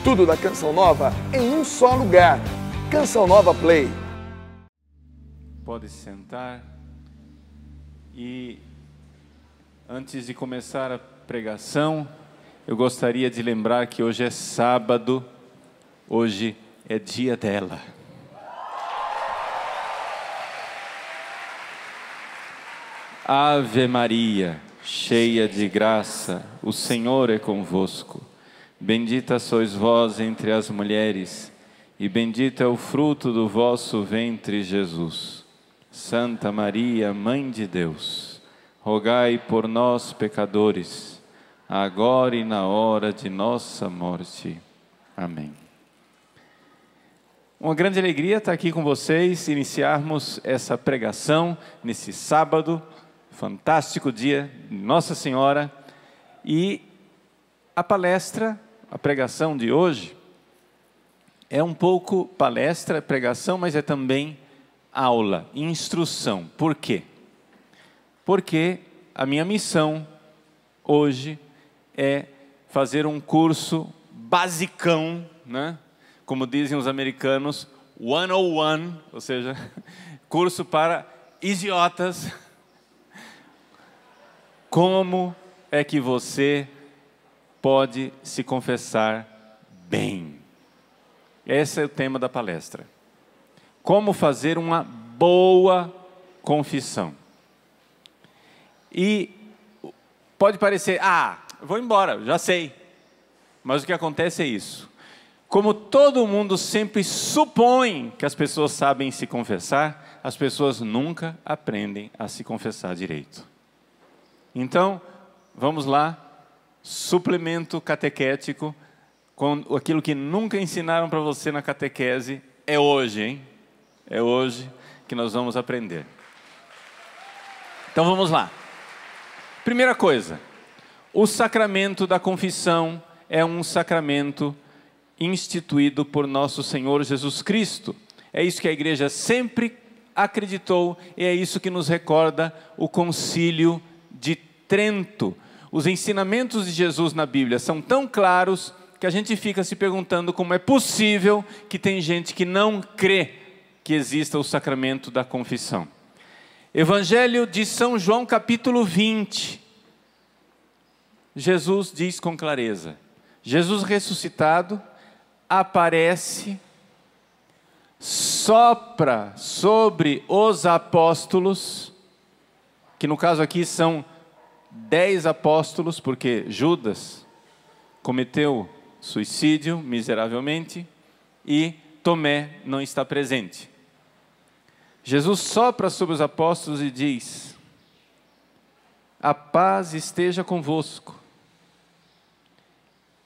Tudo da Canção Nova em um só lugar. Canção Nova Play. Pode sentar. E antes de começar a pregação, eu gostaria de lembrar que hoje é sábado, hoje é dia dela. Ave Maria, cheia de graça, o Senhor é convosco. Bendita sois vós entre as mulheres, e bendito é o fruto do vosso ventre, Jesus. Santa Maria, Mãe de Deus, rogai por nós, pecadores, agora e na hora de nossa morte. Amém. Uma grande alegria estar aqui com vocês, iniciarmos essa pregação nesse sábado, fantástico dia de Nossa Senhora. E a palestra, a pregação de hoje, é um pouco palestra, pregação, mas é também aula, instrução. Por quê? Porque a minha missão hoje é fazer um curso basicão, né? Como dizem os americanos, 101, ou seja, curso para idiotas. Como é que você pode se confessar bem? Esse é o tema da palestra. Como fazer uma boa confissão. E pode parecer, vou embora, já sei. Mas o que acontece é isso. Como todo mundo sempre supõe que as pessoas sabem se confessar, as pessoas nunca aprendem a se confessar direito. Então, vamos lá, suplemento catequético, com aquilo que nunca ensinaram para você na catequese, é hoje, hein? É hoje que nós vamos aprender. Então vamos lá. Primeira coisa, o sacramento da confissão é um sacramento instituído por nosso Senhor Jesus Cristo. É isso que a igreja sempre acreditou e é isso que nos recorda o Concílio de Trento. Os ensinamentos de Jesus na Bíblia são tão claros que a gente fica se perguntando como é possível que tem gente que não crê que exista o sacramento da confissão. Evangelho de São João, capítulo 20. Jesus diz com clareza, Jesus ressuscitado aparece, sopra sobre os apóstolos, que no caso aqui são 10 apóstolos, porque Judas cometeu suicídio miseravelmente e Tomé não está presente. Jesus sopra sobre os apóstolos e diz: a paz esteja convosco.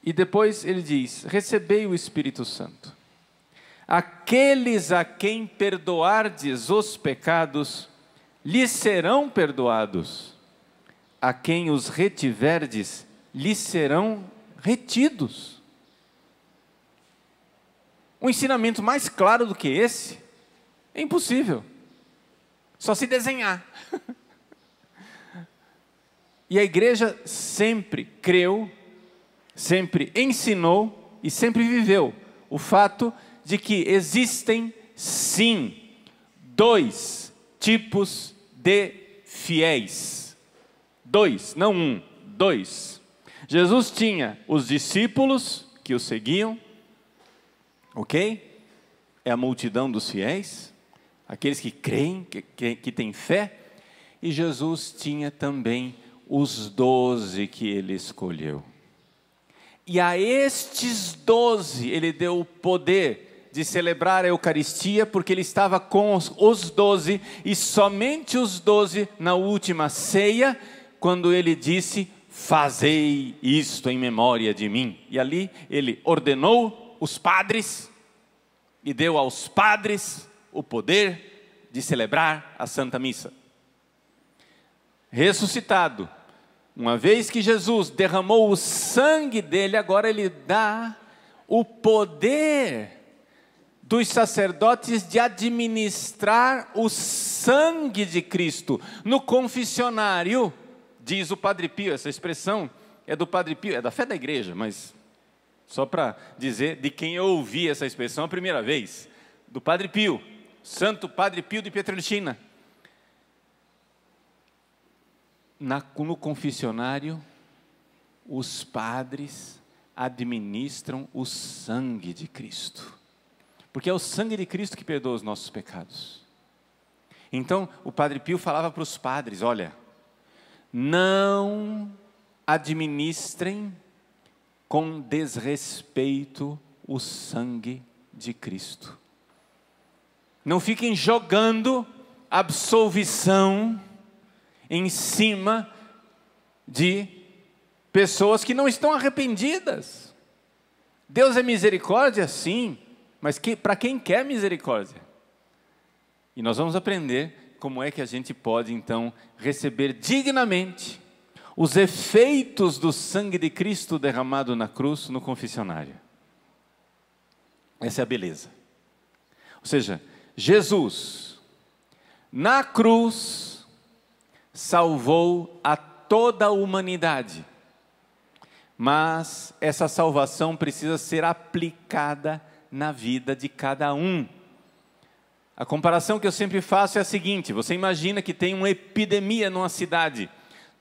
E depois ele diz: recebei o Espírito Santo. Aqueles a quem perdoardes os pecados, lhes serão perdoados. A quem os retiverdes, lhes serão retidos. Um ensinamento mais claro do que esse é impossível. Só se desenhar. E a igreja sempre creu, sempre ensinou e sempre viveu o fato de que existem, sim, 2 tipos de fiéis. 2, não 1, 2. Jesus tinha os discípulos que o seguiam, ok? É a multidão dos fiéis, aqueles que creem, que têm fé. E Jesus tinha também os 12 que ele escolheu. E a estes 12 ele deu o poder de celebrar a Eucaristia, porque ele estava com os 12, e somente os 12 na última ceia, quando ele disse: fazei isto em memória de mim. E ali ele ordenou os padres e deu aos padres o poder de celebrar a Santa Missa. Ressuscitado, uma vez que Jesus derramou o sangue dele, agora ele dá o poder dos sacerdotes de administrar o sangue de Cristo. No confessionário, diz o Padre Pio, essa expressão é do Padre Pio, é da fé da igreja, mas Só para dizer de quem eu ouvi essa expressão a primeira vez, do Padre Pio, Santo Padre Pio de Pietrelcina. No confessionário, os padres administram o sangue de Cristo, porque é o sangue de Cristo que perdoa os nossos pecados. Então, o Padre Pio falava para os padres: olha, não administrem com desrespeito o sangue de Cristo. Não fiquem jogando absolvição em cima de pessoas que não estão arrependidas. Deus é misericórdia, sim, mas para quem quer misericórdia? E nós vamos aprender como é que a gente pode, então, receber dignamente os efeitos do sangue de Cristo derramado na cruz no confessionário. Essa é a beleza. Ou seja, Jesus, na cruz, salvou a toda a humanidade. Mas essa salvação precisa ser aplicada na vida de cada um. A comparação que eu sempre faço é a seguinte: você imagina que tem uma epidemia numa cidade.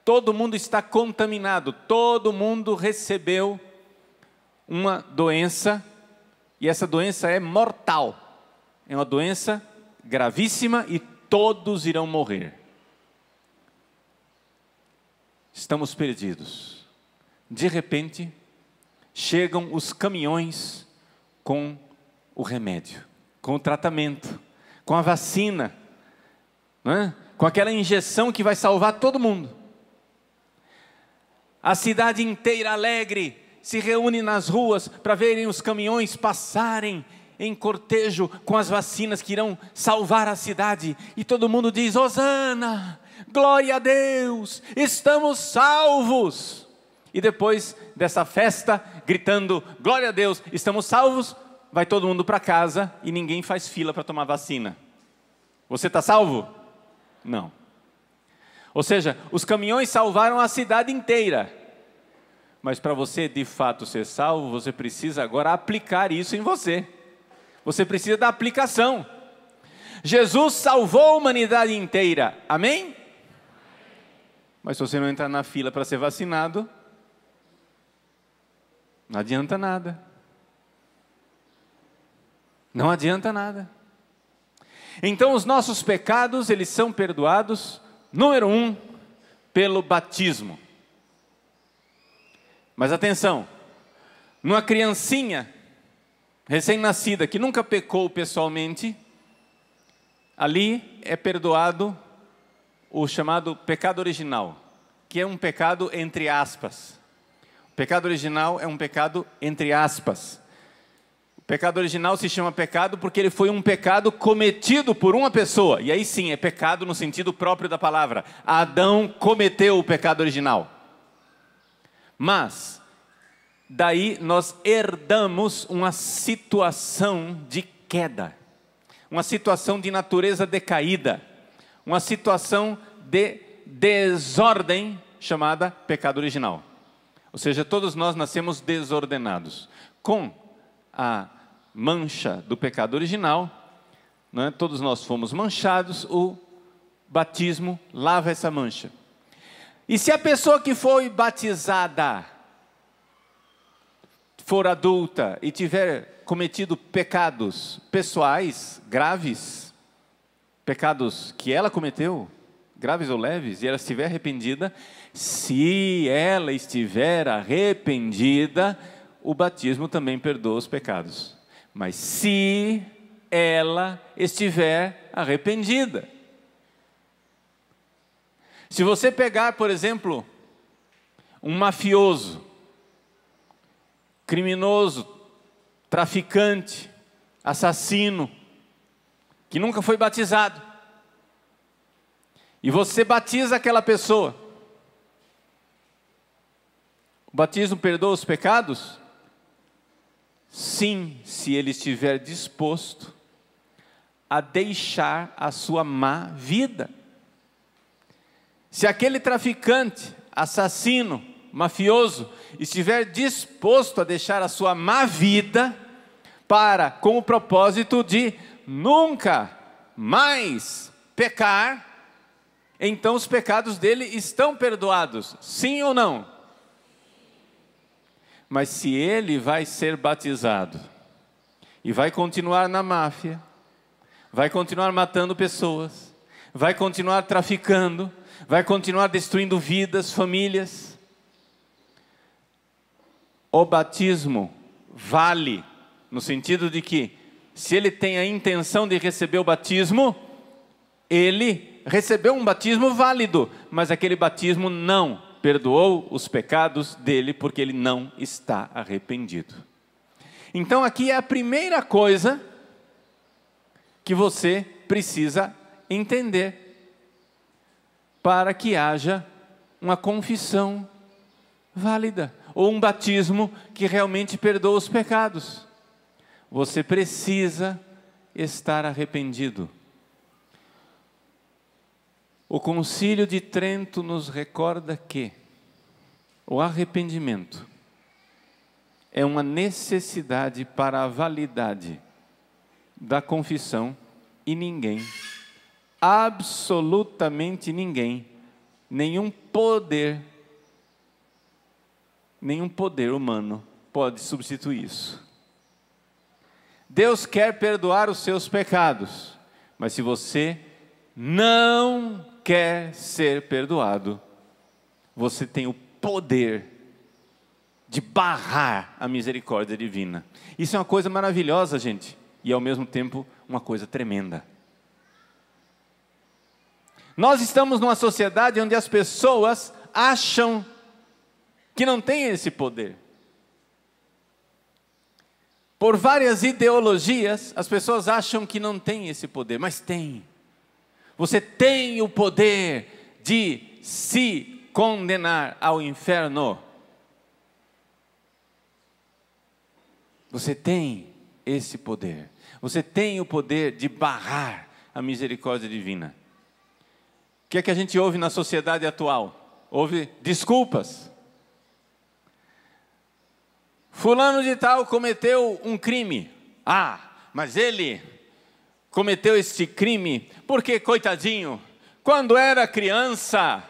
Todo mundo está contaminado, todo mundo recebeu uma doença, e essa doença é mortal. É uma doença gravíssima e todos irão morrer. Estamos perdidos. De repente, chegam os caminhões com o remédio, com o tratamento, com a vacina, não é? Com aquela injeção que vai salvar todo mundo. A cidade inteira alegre se reúne nas ruas para verem os caminhões passarem em cortejo com as vacinas que irão salvar a cidade. E todo mundo diz: Hosana, glória a Deus, estamos salvos. E depois dessa festa, gritando: glória a Deus, estamos salvos, vai todo mundo para casa e ninguém faz fila para tomar vacina. Você está salvo? Não. Ou seja, os caminhões salvaram a cidade inteira. Mas para você de fato ser salvo, você precisa agora aplicar isso em você. Você precisa da aplicação. Jesus salvou a humanidade inteira. Amém? Mas se você não entrar na fila para ser vacinado, não adianta nada. Não adianta nada. Então os nossos pecados, eles são perdoados, número 1, pelo batismo. Mas atenção, numa criancinha recém-nascida que nunca pecou pessoalmente, ali é perdoado o chamado pecado original, que é um pecado entre aspas. O pecado original é um pecado entre aspas. O pecado original se chama pecado porque ele foi um pecado cometido por uma pessoa. E aí sim, é pecado no sentido próprio da palavra. Adão cometeu o pecado original. Mas, daí nós herdamos uma situação de queda. Uma situação de natureza decaída. Uma situação de desordem chamada pecado original. Ou seja, todos nós nascemos desordenados. Com a mancha do pecado original, não é? Todos nós fomos manchados, o batismo lava essa mancha. E se a pessoa que foi batizada for adulta e tiver cometido pecados pessoais graves, pecados que ela cometeu, graves ou leves, e ela estiver arrependida, se ela estiver arrependida, o batismo também perdoa os pecados. Mas se ela estiver arrependida. Se você pegar, por exemplo, um mafioso, criminoso, traficante, assassino, que nunca foi batizado, e você batiza aquela pessoa, o batismo perdoa os pecados? Sim, se ele estiver disposto a deixar a sua má vida. Se aquele traficante, assassino, mafioso, estiver disposto a deixar a sua má vida com o propósito de nunca mais pecar, então os pecados dele estão perdoados, sim ou não? Mas se ele vai ser batizado e vai continuar na máfia, vai continuar matando pessoas, vai continuar traficando, vai continuar destruindo vidas, famílias, o batismo vale, no sentido de que, se ele tem a intenção de receber o batismo, ele recebeu um batismo válido, mas aquele batismo não perdoou os pecados dele, porque ele não está arrependido. Então aqui é a primeira coisa que você precisa entender, para que haja uma confissão válida, ou um batismo que realmente perdoa os pecados. Você precisa estar arrependido. O Concílio de Trento nos recorda que o arrependimento é uma necessidade para a validade da confissão, e ninguém, absolutamente ninguém, nenhum poder humano pode substituir isso. Deus quer perdoar os seus pecados, mas se você não quer ser perdoado, você tem o poder de barrar a misericórdia divina. Isso é uma coisa maravilhosa, gente, e ao mesmo tempo uma coisa tremenda. Nós estamos numa sociedade onde as pessoas acham que não têm esse poder. Por várias ideologias, as pessoas acham que não têm esse poder, mas tem. Você tem o poder de se condenar ao inferno. Você tem esse poder. Você tem o poder de barrar a misericórdia divina. O que é que a gente ouve na sociedade atual? Ouve desculpas. Fulano de tal cometeu um crime. Mas ele cometeu este crime porque, coitadinho, quando era criança,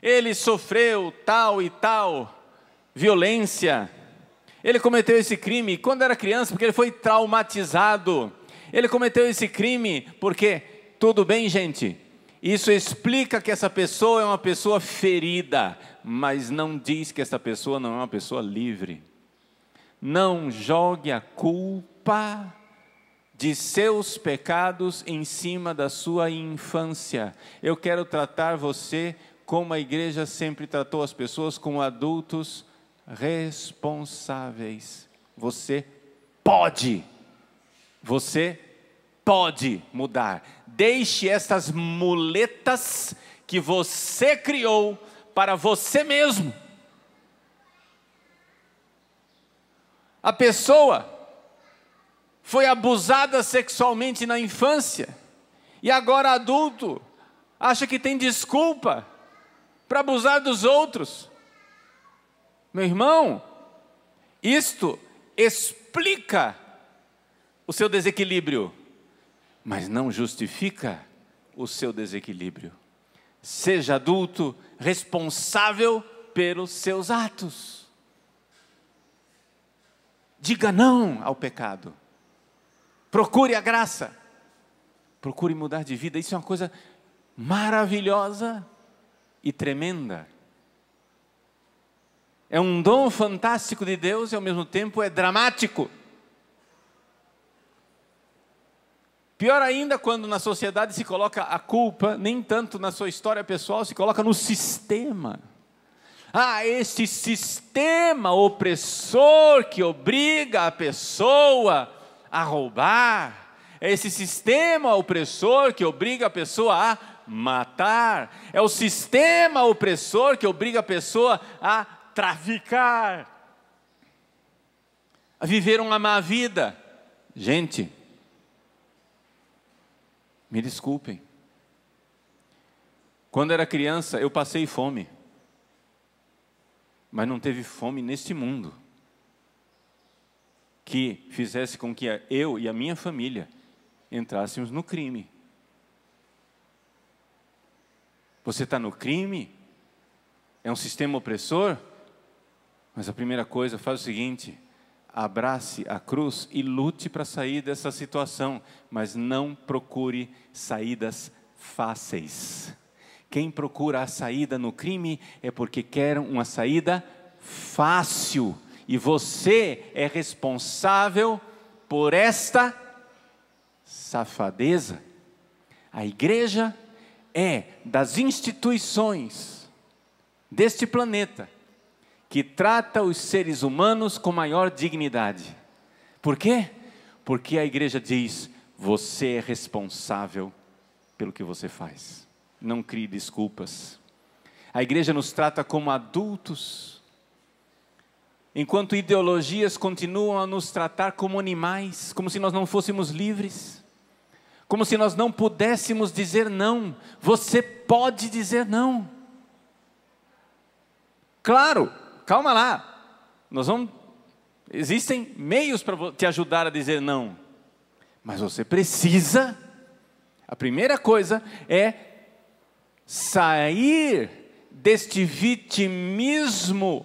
ele sofreu tal e tal violência. Ele cometeu esse crime quando era criança porque ele foi traumatizado. Ele cometeu esse crime porque, tudo bem, gente, isso explica que essa pessoa é uma pessoa ferida, mas não diz que essa pessoa não é uma pessoa livre. Não jogue a culpa de seus pecados em cima da sua infância. Eu quero tratar você como a igreja sempre tratou as pessoas, como adultos responsáveis. Você pode mudar. Deixe essas muletas que você criou para você mesmo. A pessoa foi abusada sexualmente na infância e agora adulto acha que tem desculpa para abusar dos outros. Meu irmão, isto explica o seu desequilíbrio, mas não justifica o seu desequilíbrio. Seja adulto responsável pelos seus atos. Diga não ao pecado. Procure a graça. Procure mudar de vida. Isso é uma coisa maravilhosa e tremenda. É um dom fantástico de Deus e ao mesmo tempo é dramático. Pior ainda quando na sociedade se coloca a culpa, nem tanto na sua história pessoal, se coloca no sistema. Este sistema opressor que obriga a pessoa a roubar. É esse sistema opressor que obriga a pessoa a matar. É o sistema opressor que obriga a pessoa a traficar, a viver uma má vida. Gente, me desculpem. Quando era criança, eu passei fome. mas não teve fome neste mundo que fizesse com que eu e a minha família entrássemos no crime. Você está no crime? É um sistema opressor? Mas a primeira coisa, faz o seguinte: abrace a cruz e lute para sair dessa situação, mas não procure saídas fáceis. Quem procura a saída no crime é porque quer uma saída fácil, e você é responsável por esta safadeza. A igreja é das instituições deste planeta que trata os seres humanos com maior dignidade. Por quê? Porque a igreja diz: você é responsável pelo que você faz. Não crie desculpas. A igreja nos trata como adultos, enquanto ideologias continuam a nos tratar como animais, como se nós não fôssemos livres, como se nós não pudéssemos dizer não. Você pode dizer não. Claro, calma lá. Existem meios para te ajudar a dizer não, mas você precisa. A primeira coisa é sair deste vitimismo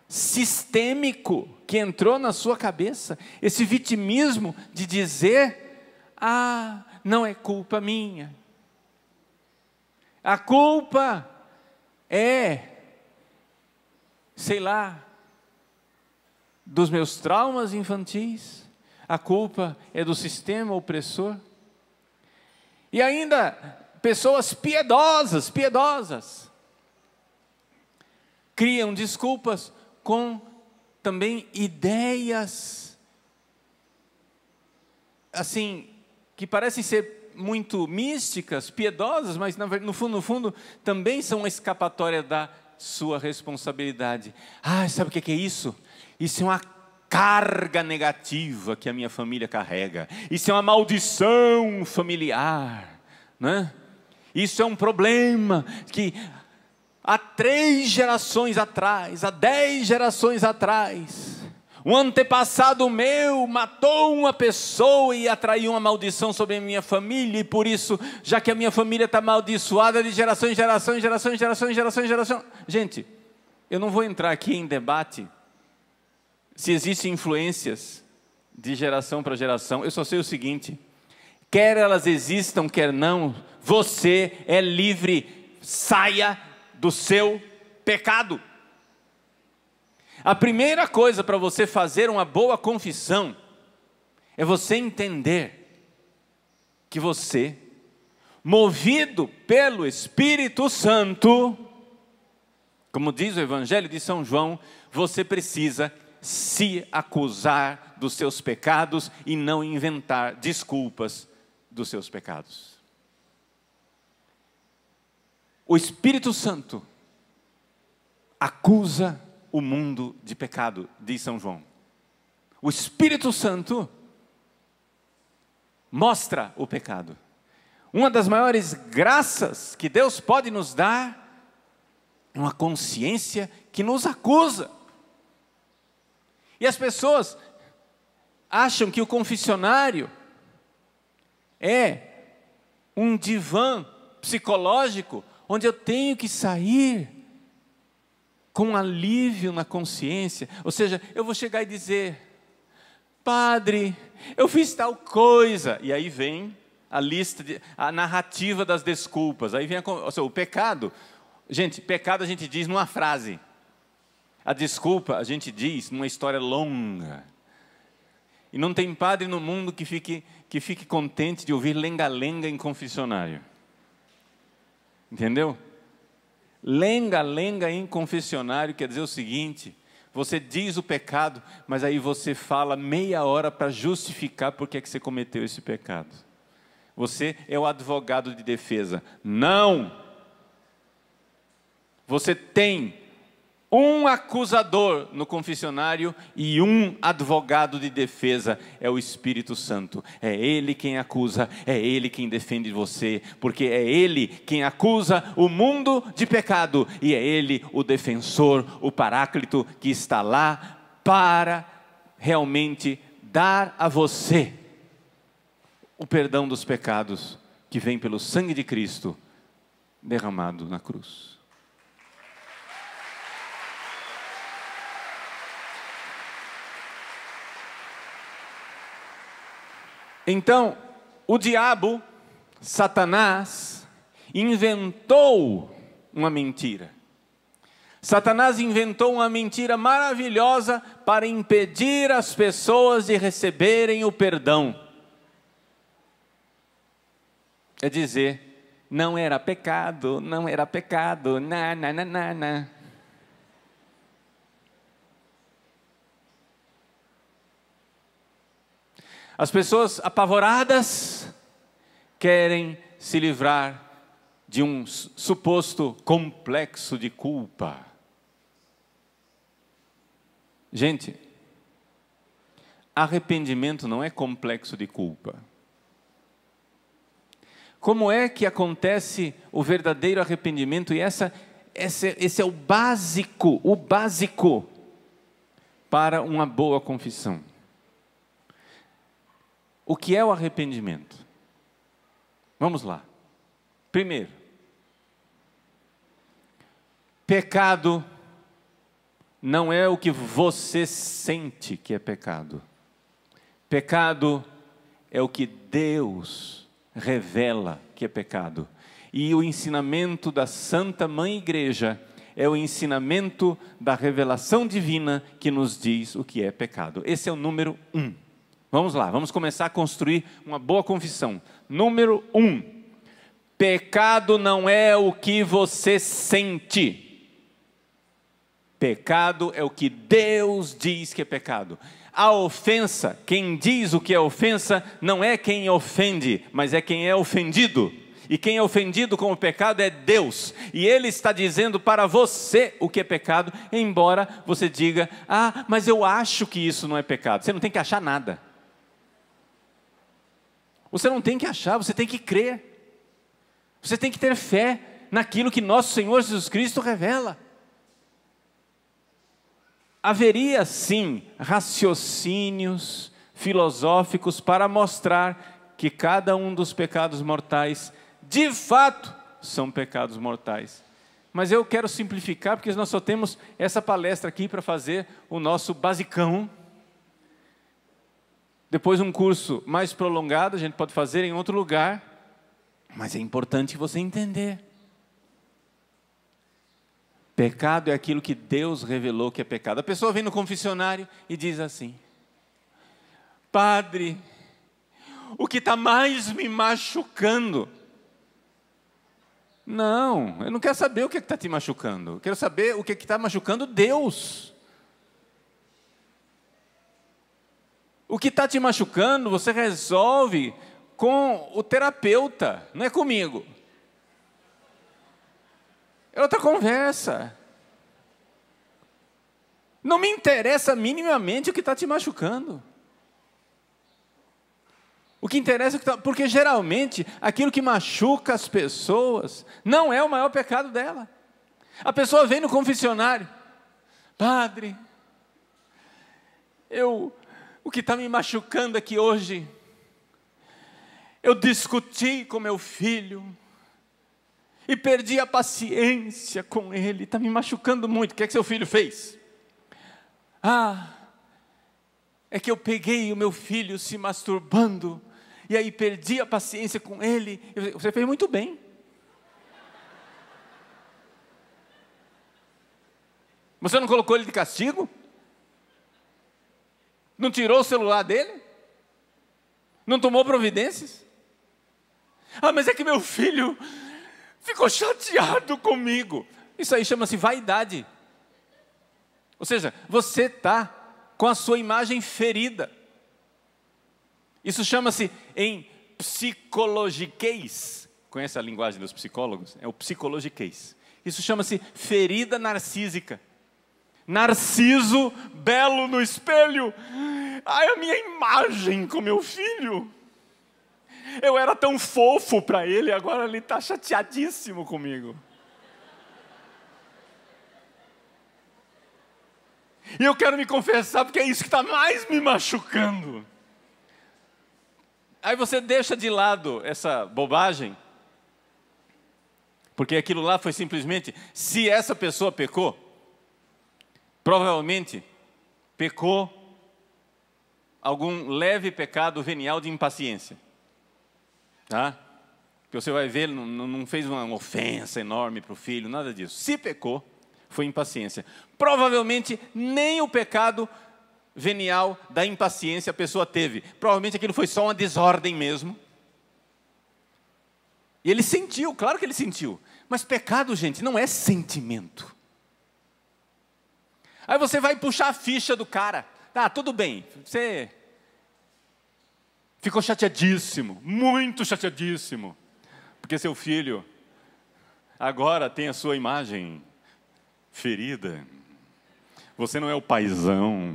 sistêmico que entrou na sua cabeça. Esse vitimismo de dizer: não é culpa minha. A culpa é, sei lá, dos meus traumas infantis. A culpa é do sistema opressor. E ainda, pessoas piedosas, criam desculpas com também ideias, assim, que parecem ser muito místicas, piedosas, mas no fundo, também são uma escapatória da sua responsabilidade. Sabe o que é isso? Isso é uma carga negativa que a minha família carrega. Isso é uma maldição familiar, né? Isso é um problema que há 3 gerações atrás, há 10 gerações atrás, um antepassado meu matou uma pessoa e atraiu uma maldição sobre a minha família, e por isso, já que a minha família está amaldiçoada de geração em geração, em geração, em geração, em geração, em geração. Gente, eu não vou entrar aqui em debate se existem influências de geração para geração. Eu só sei o seguinte: quer elas existam, quer não, você é livre. Saia do seu pecado. A primeira coisa para você fazer uma boa confissão é você entender que você, movido pelo Espírito Santo, como diz o Evangelho de São João, você precisa se acusar dos seus pecados e não inventar desculpas dos seus pecados. O Espírito Santo acusa o mundo de pecado, diz São João. O Espírito Santo mostra o pecado. Uma das maiores graças que Deus pode nos dar é uma consciência que nos acusa. E as pessoas acham que o confessionário é um divã psicológico onde eu tenho que sair com alívio na consciência. Ou seja, eu vou chegar e dizer: padre, eu fiz tal coisa. E aí vem a narrativa das desculpas. Aí vem o pecado. Gente, pecado a gente diz numa frase. A desculpa a gente diz numa história longa. E não tem padre no mundo que fique contente de ouvir lenga-lenga em confessionário. Entendeu? Lenga-lenga em confessionário quer dizer o seguinte: você diz o pecado, mas aí você fala meia hora para justificar por que você cometeu esse pecado. Você é o advogado de defesa. Não! Você tem um acusador no confessionário e um advogado de defesa, é o Espírito Santo. É Ele quem acusa, é Ele quem defende você, porque é Ele quem acusa o mundo de pecado, e é Ele o defensor, o paráclito, que está lá para realmente dar a você o perdão dos pecados, que vem pelo sangue de Cristo, derramado na cruz. Então, o diabo, Satanás, inventou uma mentira. Satanás inventou uma mentira maravilhosa para impedir as pessoas de receberem o perdão. É dizer, não era pecado, não era pecado, na. As pessoas apavoradas querem se livrar de um suposto complexo de culpa. Gente, arrependimento não é complexo de culpa. Como é que acontece o verdadeiro arrependimento? E esse é o básico para uma boa confissão. O que é o arrependimento? Vamos lá. Primeiro, pecado não é o que você sente que é pecado. Pecado é o que Deus revela que é pecado. E o ensinamento da Santa Mãe Igreja é o ensinamento da revelação divina que nos diz o que é pecado. Esse é o número 1. Vamos lá, vamos começar a construir uma boa confissão. Número 1, pecado não é o que você sente. Pecado é o que Deus diz que é pecado. A ofensa, quem diz o que é ofensa, não é quem ofende, mas é quem é ofendido. E quem é ofendido com o pecado é Deus. E Ele está dizendo para você o que é pecado, embora você diga, mas eu acho que isso não é pecado. Você não tem que achar nada. Você não tem que achar, você tem que crer. Você tem que ter fé naquilo que nosso Senhor Jesus Cristo revela. Haveria sim raciocínios filosóficos para mostrar que cada um dos pecados mortais, de fato, são pecados mortais. Mas eu quero simplificar, porque nós só temos essa palestra aqui para fazer o nosso basicão. Depois um curso mais prolongado, a gente pode fazer em outro lugar, mas é importante você entender. Pecado é aquilo que Deus revelou que é pecado. A pessoa vem no confessionário e diz assim, padre, o que está mais me machucando? Não, eu não quero saber o que está te machucando, eu quero saber o que está machucando Deus. O que está te machucando, você resolve com o terapeuta, não é comigo. É outra conversa. Não me interessa minimamente o que está te machucando. O que interessa é que porque geralmente aquilo que machuca as pessoas não é o maior pecado dela. A pessoa vem no confessionário, padre, o que está me machucando aqui hoje, eu discuti com meu filho e perdi a paciência com ele, está me machucando muito. O que é que seu filho fez? É que eu peguei o meu filho se masturbando e aí perdi a paciência com ele. Você fez muito bem. Você não colocou ele de castigo? Não tirou o celular dele? Não tomou providências? Mas é que meu filho ficou chateado comigo. Isso aí chama-se vaidade. Ou seja, você está com a sua imagem ferida. Isso chama-se em psicologiquez. Conhece a linguagem dos psicólogos? É o psicologiquez. Isso chama-se ferida narcísica. Narciso, belo no espelho. Ai, a minha imagem com meu filho. Eu era tão fofo para ele, agora ele está chateadíssimo comigo. E eu quero me confessar, porque é isso que está mais me machucando. Aí você deixa de lado essa bobagem, porque aquilo lá foi simplesmente, se essa pessoa pecou, provavelmente pecou algum leve pecado venial de impaciência. Tá? Que você vai ver, não fez uma ofensa enorme para o filho, nada disso. Se pecou, foi impaciência. Provavelmente nem o pecado venial da impaciência a pessoa teve. Provavelmente aquilo foi só uma desordem mesmo. E ele sentiu, claro que ele sentiu. Mas pecado, gente, não é sentimento. Aí você vai puxar a ficha do cara. Tá, tudo bem, você ficou chateadíssimo, muito chateadíssimo, porque seu filho agora tem a sua imagem ferida. Você não é o paizão.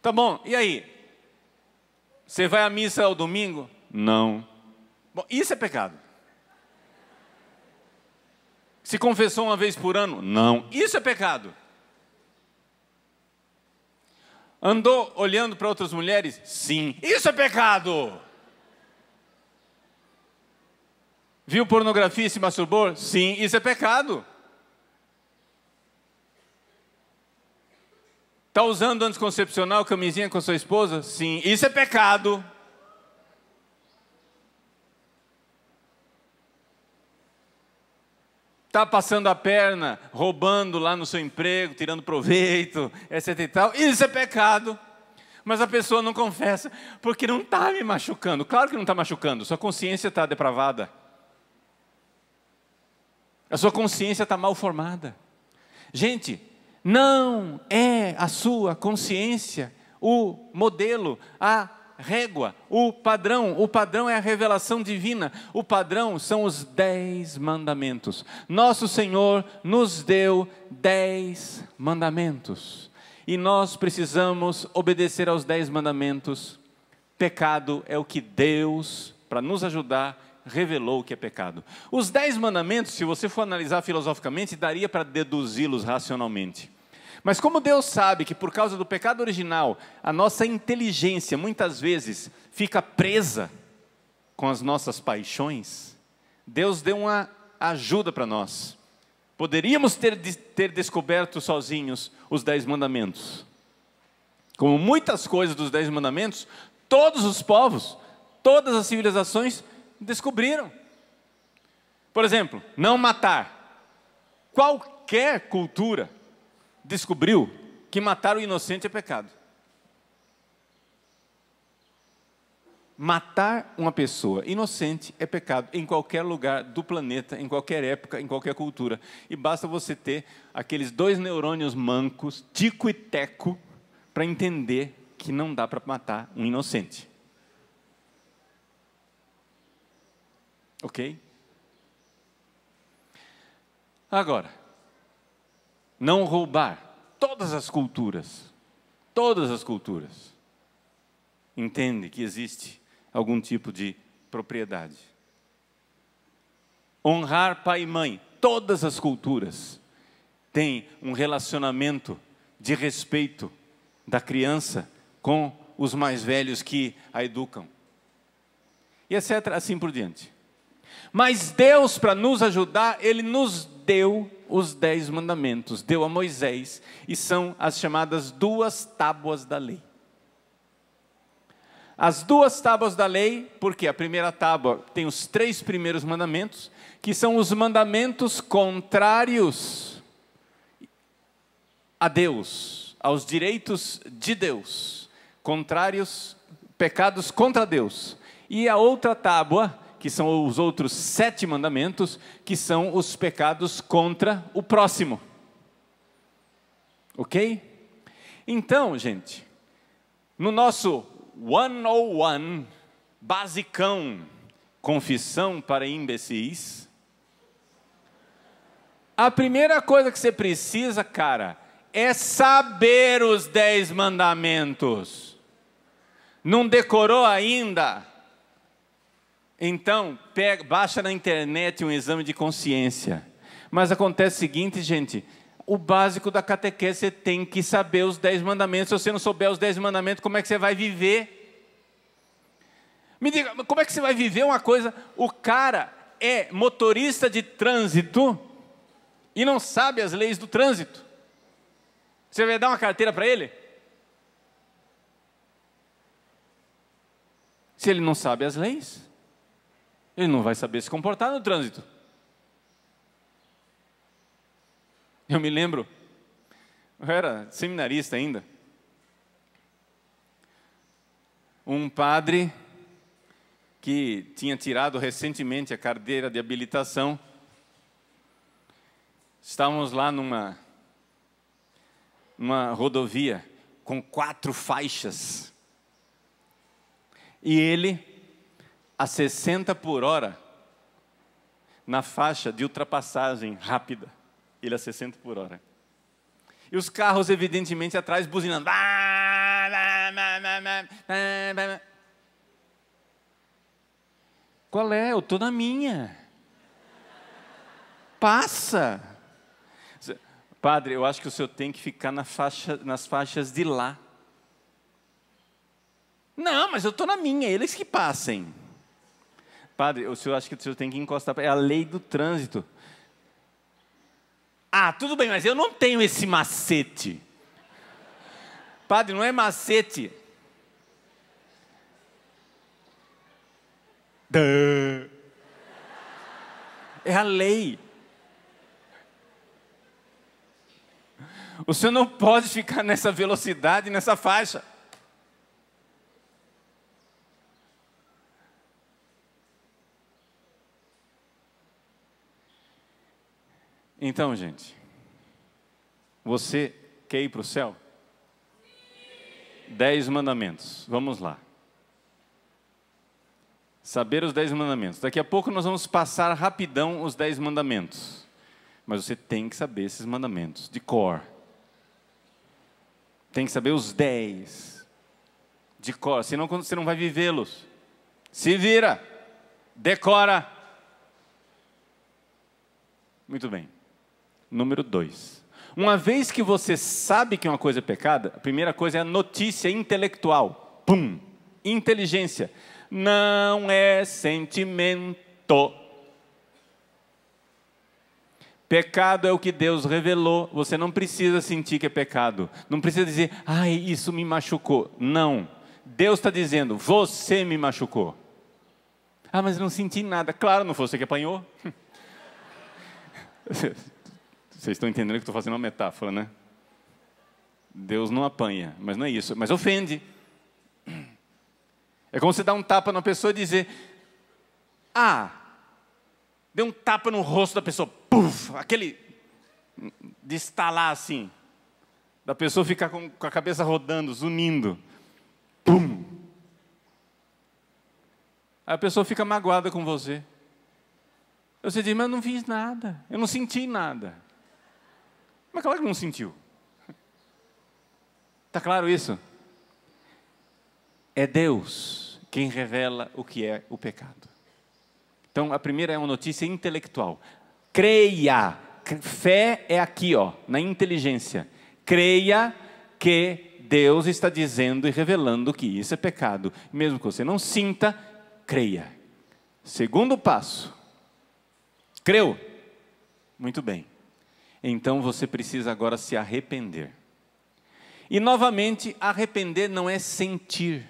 Tá bom, e aí? Você vai à missa ao domingo? Não. Bom, isso é pecado. Se confessou uma vez por ano? Não. Isso é pecado. Andou olhando para outras mulheres? Sim. Isso é pecado. Viu pornografia e se masturbou? Sim. Isso é pecado. Está usando anticoncepcional, camisinha com sua esposa? Sim. Isso é pecado. Está passando a perna, roubando lá no seu emprego, tirando proveito, etc e tal. Isso é pecado. Mas a pessoa não confessa, porque não está me machucando. Claro que não está machucando, sua consciência está depravada. A sua consciência está mal formada. Gente, não é a sua consciência o modelo, a régua, o padrão é a revelação divina, o padrão são os 10 mandamentos. Nosso Senhor nos deu 10 mandamentos, e nós precisamos obedecer aos 10 mandamentos. Pecado é o que Deus, para nos ajudar, revelou que é pecado. Os 10 mandamentos, se você for analisar filosoficamente, daria para deduzi-los racionalmente. Mas como Deus sabe que por causa do pecado original, a nossa inteligência muitas vezes fica presa com as nossas paixões, Deus deu uma ajuda para nós. Poderíamos ter descoberto sozinhos os 10 mandamentos. Como muitas coisas dos 10 mandamentos, todos os povos, todas as civilizações descobriram. Por exemplo, não matar. Qualquer cultura descobriu que matar o inocente é pecado. Matar uma pessoa inocente é pecado em qualquer lugar do planeta, em qualquer época, em qualquer cultura. E basta você ter aqueles 2 neurônios mancos, tico e teco, para entender que não dá para matar um inocente. Ok? Agora, não roubar. Todas as culturas entendem que existe algum tipo de propriedade. Honrar pai e mãe. Todas as culturas têm um relacionamento de respeito da criança com os mais velhos que a educam. E etc. assim por diante. Mas Deus, para nos ajudar, Ele nos deu os 10 mandamentos, deu a Moisés, e são as chamadas 2 tábuas da lei. As 2 tábuas da lei, porque a primeira tábua tem os 3 primeiros mandamentos, que são os mandamentos contrários a Deus, aos direitos de Deus, contrários, pecados contra Deus. E a outra tábua, que são os outros 7 mandamentos, que são os pecados contra o próximo. Ok? Então, gente, no nosso 101, basicão, confissão para imbecis, A primeira coisa que você precisa, cara, é saber os 10 mandamentos. Não decorou ainda? Então, baixa na internet um exame de consciência. Mas acontece o seguinte, gente, o básico da catequese, você tem que saber os 10 mandamentos. Se você não souber os 10 mandamentos, como é que você vai viver? Me diga, como é que você vai viver uma coisa? O cara é motorista de trânsito e não sabe as leis do trânsito. Você vai dar uma carteira para ele? Se ele não sabe as leis, ele não vai saber se comportar no trânsito. Eu me lembro, eu era seminarista ainda, um padre que tinha tirado recentemente a carteira de habilitação. Estávamos lá numa rodovia com 4 faixas. E ele, a 60 por hora, na faixa de ultrapassagem rápida. Ele a 60 por hora. E os carros, evidentemente, atrás buzinando. Qual é? Eu estou na minha. Passa. Padre, eu acho que o senhor tem que ficar nas faixas de lá. Não, mas eu estou na minha, eles que passem. Padre, o senhor acha que o senhor tem que encostar, é a lei do trânsito. Ah, tudo bem, mas eu não tenho esse macete. Padre, não é macete. É a lei. O senhor não pode ficar nessa velocidade, nessa faixa. Então, gente, você quer ir para o céu? 10 mandamentos, vamos lá. Saber os 10 mandamentos. Daqui a pouco nós vamos passar rapidão os 10 mandamentos. Mas você tem que saber esses mandamentos de cor. Tem que saber os 10 de cor, senão você não vai vivê-los. Se vira, decora. Muito bem. Número 2. Uma vez que você sabe que uma coisa é pecado, a primeira coisa é a notícia intelectual. Pum! Inteligência. Não é sentimento. Pecado é o que Deus revelou. Você não precisa sentir que é pecado. Não precisa dizer, ai, isso me machucou. Não. Deus está dizendo, você me machucou. Ah, mas não senti nada. Claro, não foi você que apanhou. Vocês estão entendendo que estou fazendo uma metáfora, né? Deus não apanha, mas não é isso. Mas ofende. É como você dar um tapa na pessoa e dizer, deu um tapa no rosto da pessoa, puf, aquele de estalar assim, da pessoa ficar com a cabeça rodando, zunindo, pum. Aí a pessoa fica magoada com você. Você diz, mas eu não fiz nada, eu não senti nada. Mas claro que não sentiu. Está claro isso? É Deus quem revela o que é o pecado. Então, a primeira é uma notícia intelectual. Creia. Fé é aqui, na inteligência. Creia que Deus está dizendo e revelando que isso é pecado. Mesmo que você não sinta, creia. Segundo passo. Creu? Muito bem. Então, você precisa agora se arrepender. E, novamente, arrepender não é sentir.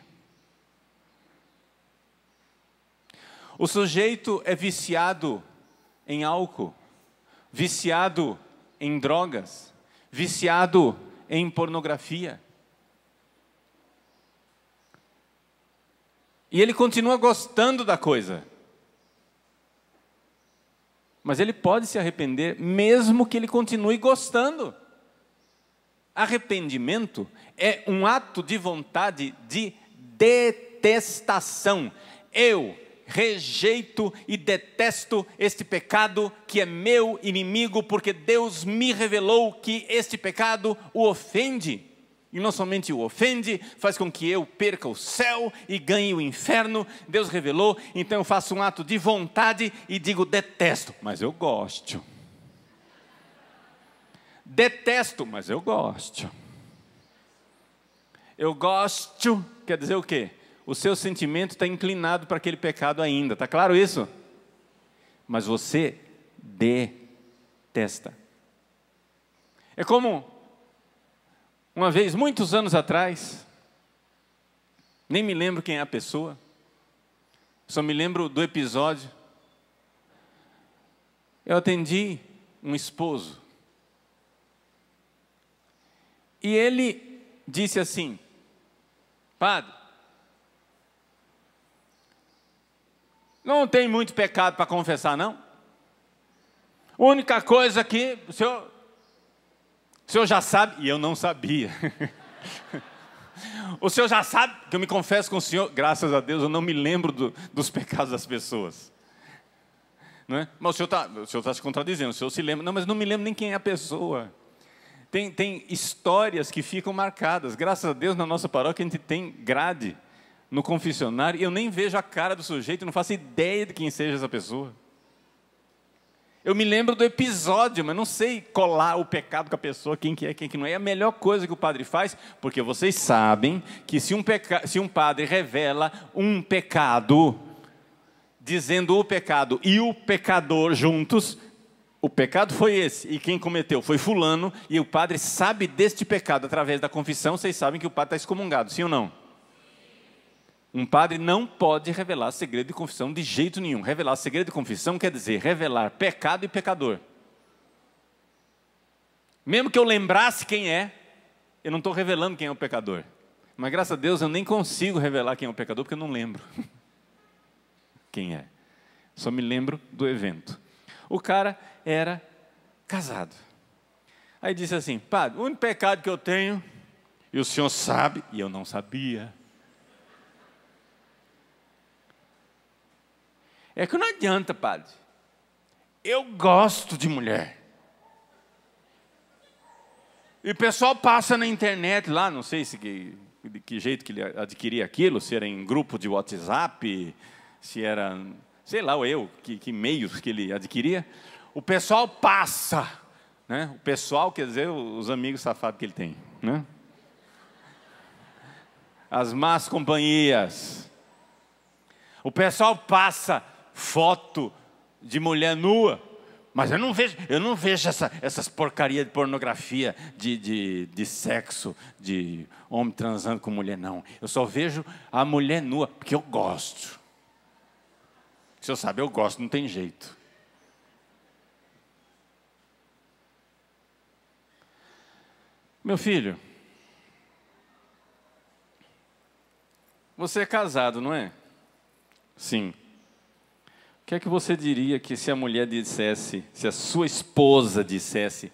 O sujeito é viciado em álcool, viciado em drogas, viciado em pornografia. E ele continua gostando da coisa. Mas ele pode se arrepender mesmo que ele continue gostando. Arrependimento é um ato de vontade de detestação. Eu rejeito e detesto este pecado que é meu inimigo, porque Deus me revelou que este pecado o ofende. E não somente o ofende, faz com que eu perca o céu e ganhe o inferno. Deus revelou, então eu faço um ato de vontade e digo detesto, mas eu gosto. Detesto, mas eu gosto. Eu gosto, quer dizer o quê? O seu sentimento está inclinado para aquele pecado ainda, está claro isso? Mas você detesta. É como uma vez, muitos anos atrás, nem me lembro quem é a pessoa, só me lembro do episódio. Eu atendi um esposo, e ele disse assim: padre, não tem muito pecado para confessar, não? A única coisa que o senhor já sabe, e eu não sabia. O senhor já sabe que eu me confesso com o senhor, graças a Deus, eu não me lembro dos pecados das pessoas. Não é? Mas o senhor está se contradizendo, o senhor se lembra. Não, mas não me lembro nem quem é a pessoa. Tem histórias que ficam marcadas. Graças a Deus, na nossa paróquia, a gente tem grade no confessionário, e eu nem vejo a cara do sujeito, não faço ideia de quem seja essa pessoa. Eu me lembro do episódio, mas não sei colar o pecado com a pessoa, quem que é, quem que não é. É a melhor coisa que o padre faz, porque vocês sabem que se um padre revela um pecado, dizendo o pecado e o pecador juntos, o pecado foi esse, e quem cometeu foi fulano, e o padre sabe deste pecado através da confissão, vocês sabem que o padre está excomungado, sim ou não? Um padre não pode revelar segredo de confissão de jeito nenhum. Revelar segredo de confissão quer dizer revelar pecado e pecador. Mesmo que eu lembrasse quem é, eu não estou revelando quem é o pecador. Mas graças a Deus eu nem consigo revelar quem é o pecador, porque eu não lembro quem é. Só me lembro do evento. O cara era casado. Aí disse assim: padre, o único pecado que eu tenho, e o senhor sabe, e eu não sabia, é que não adianta, padre. Eu gosto de mulher. E o pessoal passa na internet lá, não sei de que jeito que ele adquiria aquilo, se era em grupo de WhatsApp, se era, sei lá, que meios que ele adquiria. O pessoal passa, né? O pessoal quer dizer os amigos safados que ele tem, né? As más companhias. O pessoal passa foto de mulher nua, mas eu não vejo essas porcarias de pornografia, de sexo, de homem transando com mulher, não. Eu só vejo a mulher nua, porque eu gosto. O senhor sabe, eu gosto, não tem jeito. Meu filho, você é casado, não é? Sim. O que é que você diria que se a mulher dissesse, se a sua esposa dissesse: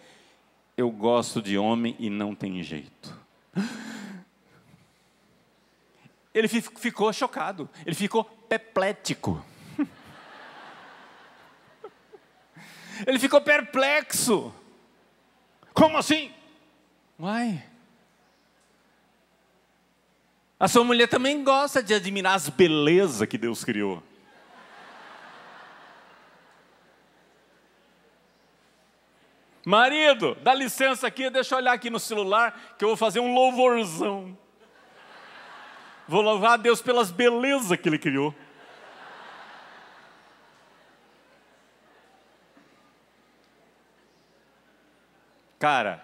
eu gosto de homem e não tem jeito? Ele ficou chocado, ele ficou perplético. Ele ficou perplexo. Como assim? Uai, a sua mulher também gosta de admirar as belezas que Deus criou. Marido, dá licença aqui, deixa eu olhar aqui no celular, que eu vou fazer um louvorzão. Vou louvar a Deus pelas belezas que Ele criou. Cara,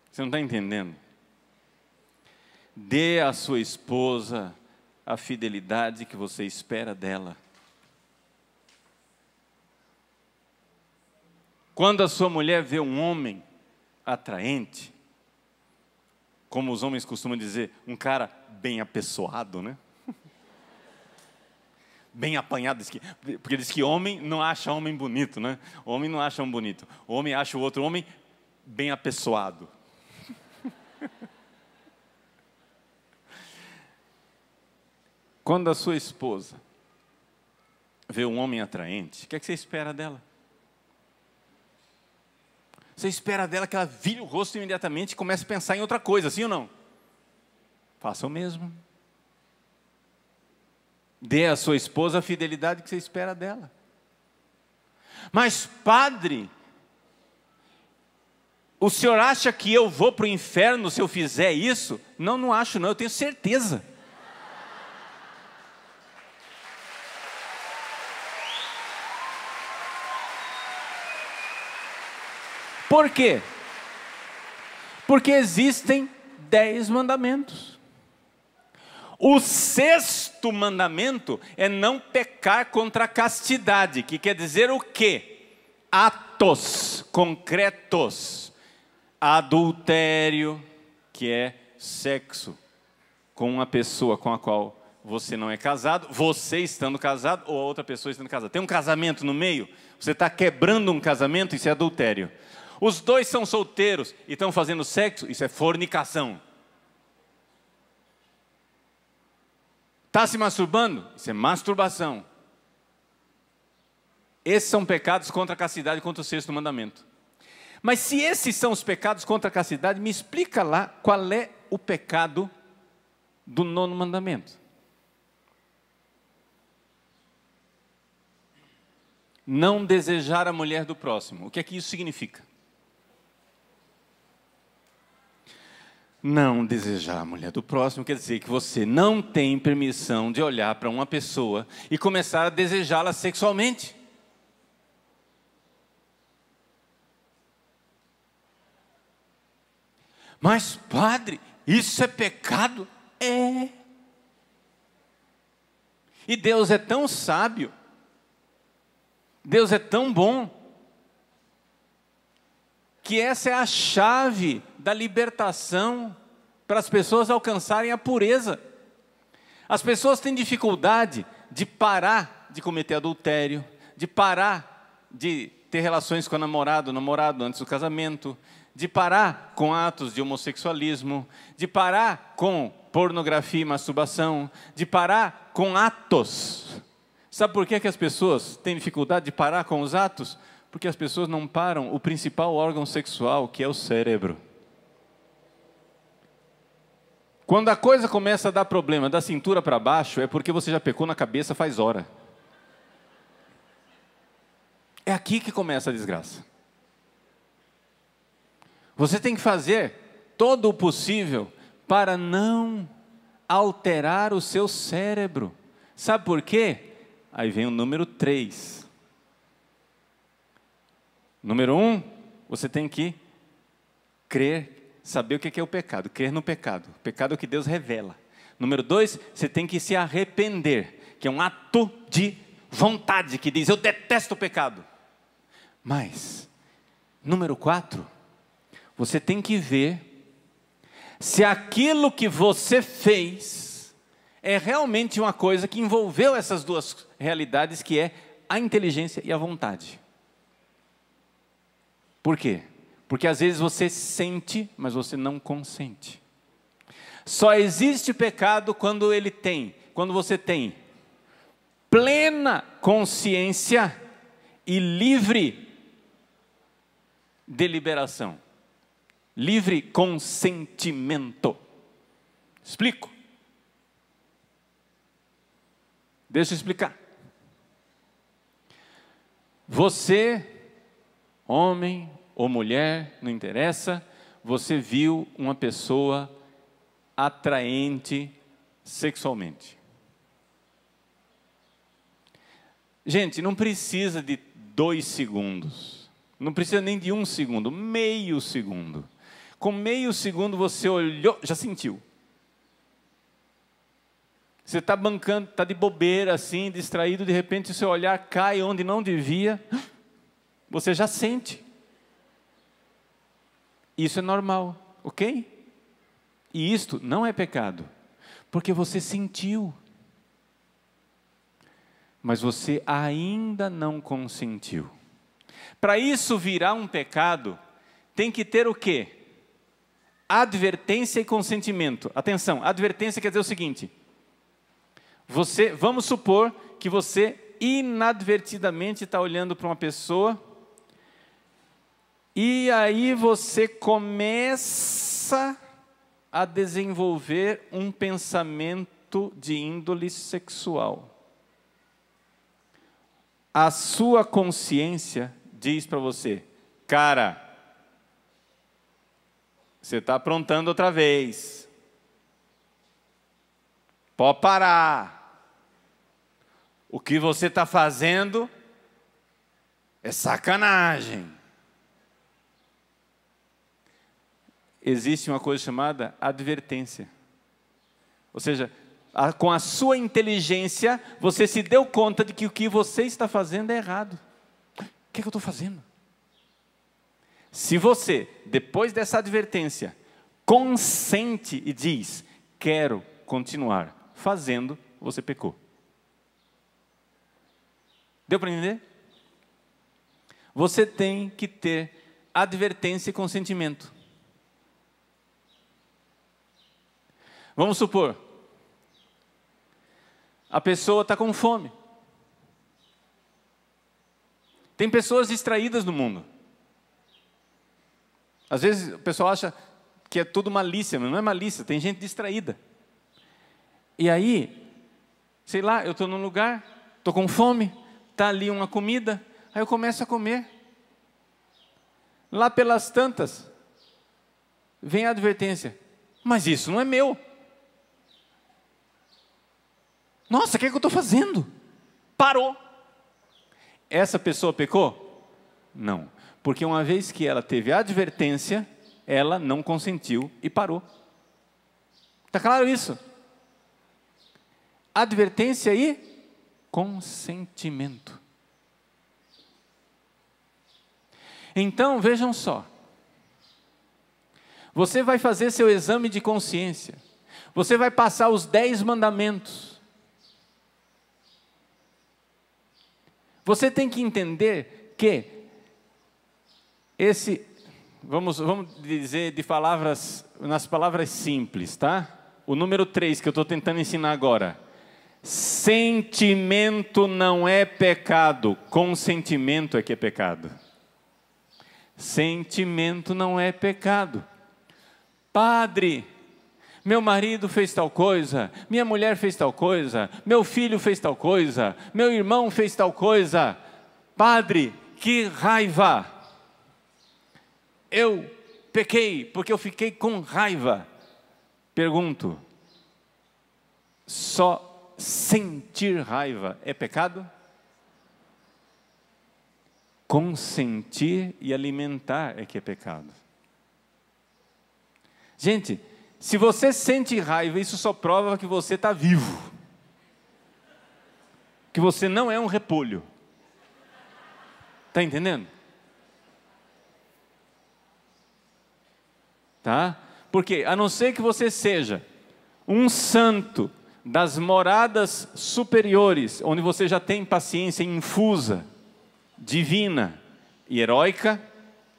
você não está entendendo? Dê à sua esposa a fidelidade que você espera dela. Quando a sua mulher vê um homem atraente, como os homens costumam dizer, um cara bem apessoado, né? Bem apanhado, porque diz que homem não acha homem bonito, né? Homem não acha homem bonito. O homem acha o outro homem bem apessoado. Quando a sua esposa vê um homem atraente, o que é que você espera dela? Você espera dela que ela vire o rosto imediatamente e comece a pensar em outra coisa, sim ou não? Faça o mesmo. Dê à sua esposa a fidelidade que você espera dela. Mas, padre, o senhor acha que eu vou para o inferno se eu fizer isso? Não, não acho não, eu tenho certeza. Por quê? Porque existem 10 mandamentos. O 6º mandamento é não pecar contra a castidade, que quer dizer o quê? Atos concretos. Adultério, que é sexo com uma pessoa com a qual você não é casado, você estando casado ou a outra pessoa estando casada. Tem um casamento no meio, você está quebrando um casamento, isso é adultério. Os dois são solteiros e estão fazendo sexo, isso é fornicação. Está se masturbando? Isso é masturbação. Esses são pecados contra a castidade, contra o 6º mandamento. Mas se esses são os pecados contra a castidade, me explica lá qual é o pecado do 9º mandamento. Não desejar a mulher do próximo. O que é que isso significa? Não desejar a mulher do próximo quer dizer que você não tem permissão de olhar para uma pessoa e começar a desejá-la sexualmente. Mas, padre, isso é pecado? É. E Deus é tão sábio, Deus é tão bom, que essa é a chave da libertação para as pessoas alcançarem a pureza. As pessoas têm dificuldade de parar de cometer adultério, de parar de ter relações com o namorado antes do casamento, de parar com atos de homossexualismo, de parar com pornografia e masturbação, de parar com atos. Sabe por que as pessoas têm dificuldade de parar com os atos? Porque as pessoas não param o principal órgão sexual, que é o cérebro. Quando a coisa começa a dar problema da cintura para baixo, é porque você já pecou na cabeça faz hora. É aqui que começa a desgraça. Você tem que fazer todo o possível para não alterar o seu cérebro. Sabe por quê? Aí vem o número 3. Número 1, você tem que crer, saber o que é o pecado, crer no pecado. O pecado é o que Deus revela. Número 2, você tem que se arrepender, que é um ato de vontade, que diz, eu detesto o pecado. Mas, número 4, você tem que ver se aquilo que você fez é realmente uma coisa que envolveu essas duas realidades, que é a inteligência e a vontade. Por quê? Porque às vezes você sente, mas você não consente. Só existe pecado quando você tem plena consciência e livre deliberação. Livre consentimento. Explico? Deixa eu explicar. Você, homem ou mulher, não interessa, você viu uma pessoa atraente sexualmente. Gente, não precisa de 2 segundos, não precisa nem de 1 segundo, meio segundo. Com meio segundo você olhou, já sentiu. Você está bancando, está de bobeira assim, distraído, de repente o seu olhar cai onde não devia, você já sente. Isso é normal, ok? E isto não é pecado, porque você sentiu. Mas você ainda não consentiu. Para isso virar um pecado, tem que ter o quê? Advertência e consentimento. Atenção, advertência quer dizer o seguinte: Vamos supor que você inadvertidamente está olhando para uma pessoa e aí você começa a desenvolver um pensamento de índole sexual. A sua consciência diz para você: cara, você está aprontando outra vez. Pode parar. O que você está fazendo é sacanagem. Existe uma coisa chamada advertência. Ou seja, com a sua inteligência, você se deu conta de que o que você está fazendo é errado. O que é que eu estou fazendo? Se você, depois dessa advertência, consente e diz: quero continuar fazendo, você pecou. Deu para entender? Você tem que ter advertência e consentimento. Vamos supor, a pessoa está com fome. Tem pessoas distraídas no mundo. Às vezes o pessoal acha que é tudo malícia, mas não é malícia, tem gente distraída. E aí, sei lá, eu estou num lugar, estou com fome, está ali uma comida, aí eu começo a comer. Lá pelas tantas, vem a advertência: mas isso não é meu. Nossa, o que é que eu estou fazendo? Parou. Essa pessoa pecou? Não. Porque uma vez que ela teve a advertência, ela não consentiu e parou. Está claro isso? Advertência e consentimento. Então, vejam só. Você vai fazer seu exame de consciência. Você vai passar os 10 mandamentos. Você tem que entender que vamos dizer nas palavras simples, tá? O número 3 que eu estou tentando ensinar agora. Sentimento não é pecado, consentimento é que é pecado. Sentimento não é pecado. Padre, meu marido fez tal coisa, minha mulher fez tal coisa, meu filho fez tal coisa, meu irmão fez tal coisa. Padre, que raiva! Eu pequei porque eu fiquei com raiva. Pergunto, só sentir raiva é pecado? Consentir e alimentar é que é pecado. Gente, se você sente raiva, isso só prova que você está vivo. Que você não é um repolho. Está entendendo? Tá? Porque, a não ser que você seja um santo das moradas superiores, onde você já tem paciência infusa, divina e heróica,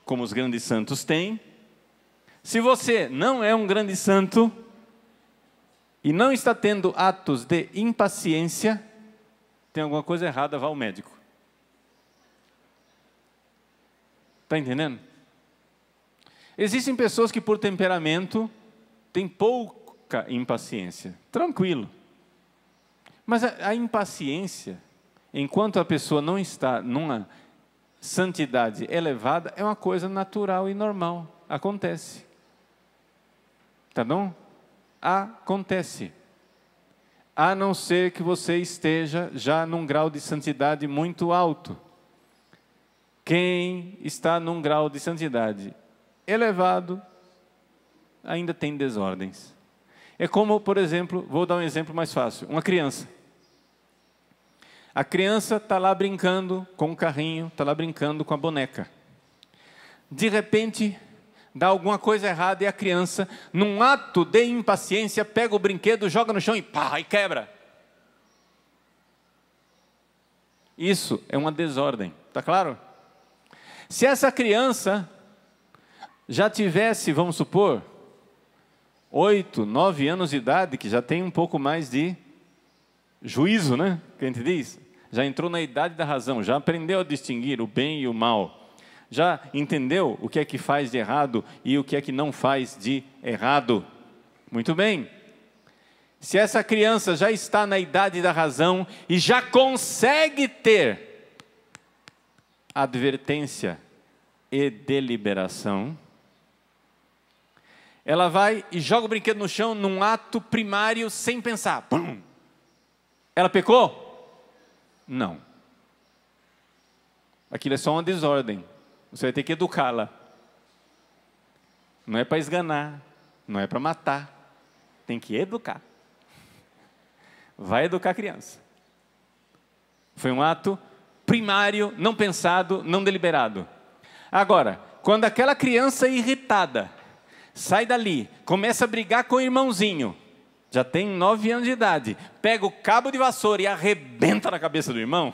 como os grandes santos têm. Se você não é um grande santo e não está tendo atos de impaciência, tem alguma coisa errada, vá ao médico. Está entendendo? Existem pessoas que por temperamento têm pouca impaciência. Tranquilo. Mas a impaciência, enquanto a pessoa não está numa santidade elevada, é uma coisa natural e normal. Acontece. Tá bom? Acontece. A não ser que você esteja já num grau de santidade muito alto. Quem está num grau de santidade elevado ainda tem desordens. É como, por exemplo, vou dar um exemplo mais fácil. Uma criança. A criança está lá brincando com o carrinho, está lá brincando com a boneca. De repente, dá alguma coisa errada e a criança, num ato de impaciência, pega o brinquedo, joga no chão e pá, e quebra. Isso é uma desordem, está claro? Se essa criança já tivesse, vamos supor, 8, 9 anos de idade, que já tem um pouco mais de juízo, né? Que a gente diz. Já entrou na idade da razão, já aprendeu a distinguir o bem e o mal. Já entendeu o que é que faz de errado e o que é que não faz de errado. Muito bem. Se essa criança já está na idade da razão e já consegue ter advertência e deliberação, ela vai e joga o brinquedo no chão num ato primário sem pensar. Pum! Ela pecou? Não. Aquilo é só uma desordem. Você vai ter que educá-la. Não é para esganar, não é para matar. Tem que educar. Vai educar a criança. Foi um ato primário, não pensado, não deliberado. Agora, quando aquela criança irritada sai dali, começa a brigar com o irmãozinho, já tem 9 anos de idade, pega o cabo de vassoura e arrebenta na cabeça do irmão,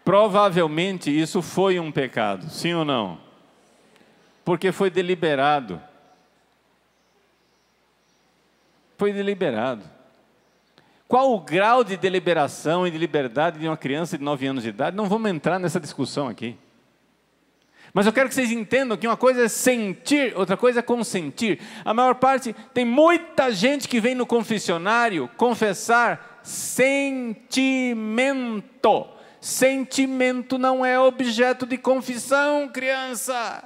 provavelmente isso foi um pecado, sim ou não? Porque foi deliberado. Foi deliberado. Qual o grau de deliberação e de liberdade de uma criança de 9 anos de idade? Não vamos entrar nessa discussão aqui. Mas eu quero que vocês entendam que uma coisa é sentir, outra coisa é consentir. A maior parte, tem muita gente que vem no confessionário confessar sentimento. Sentimento não é objeto de confissão, criança.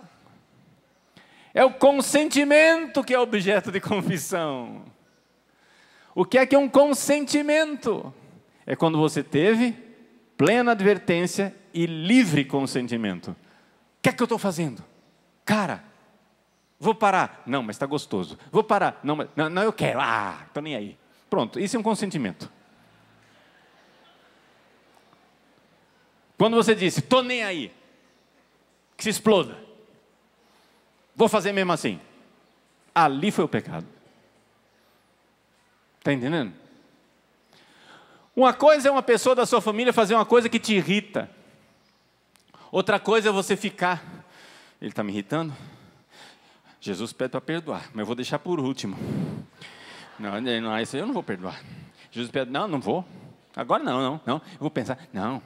É o consentimento que é objeto de confissão. O que é um consentimento? É quando você teve plena advertência e livre consentimento. O que é que eu estou fazendo? Cara, vou parar. Não, mas está gostoso. Vou parar. Não, mas, não, eu quero. Ah, estou nem aí. Pronto, isso é um consentimento. Quando você disse, estou nem aí, que se exploda. Vou fazer mesmo assim. Ali foi o pecado. Está entendendo? Uma coisa é uma pessoa da sua família fazer uma coisa que te irrita. Outra coisa é você ficar. Ele está me irritando? Jesus pede para perdoar, mas eu vou deixar por último. Não, isso aí eu não vou perdoar. Jesus pede, não vou. Agora não. Eu vou pensar, não.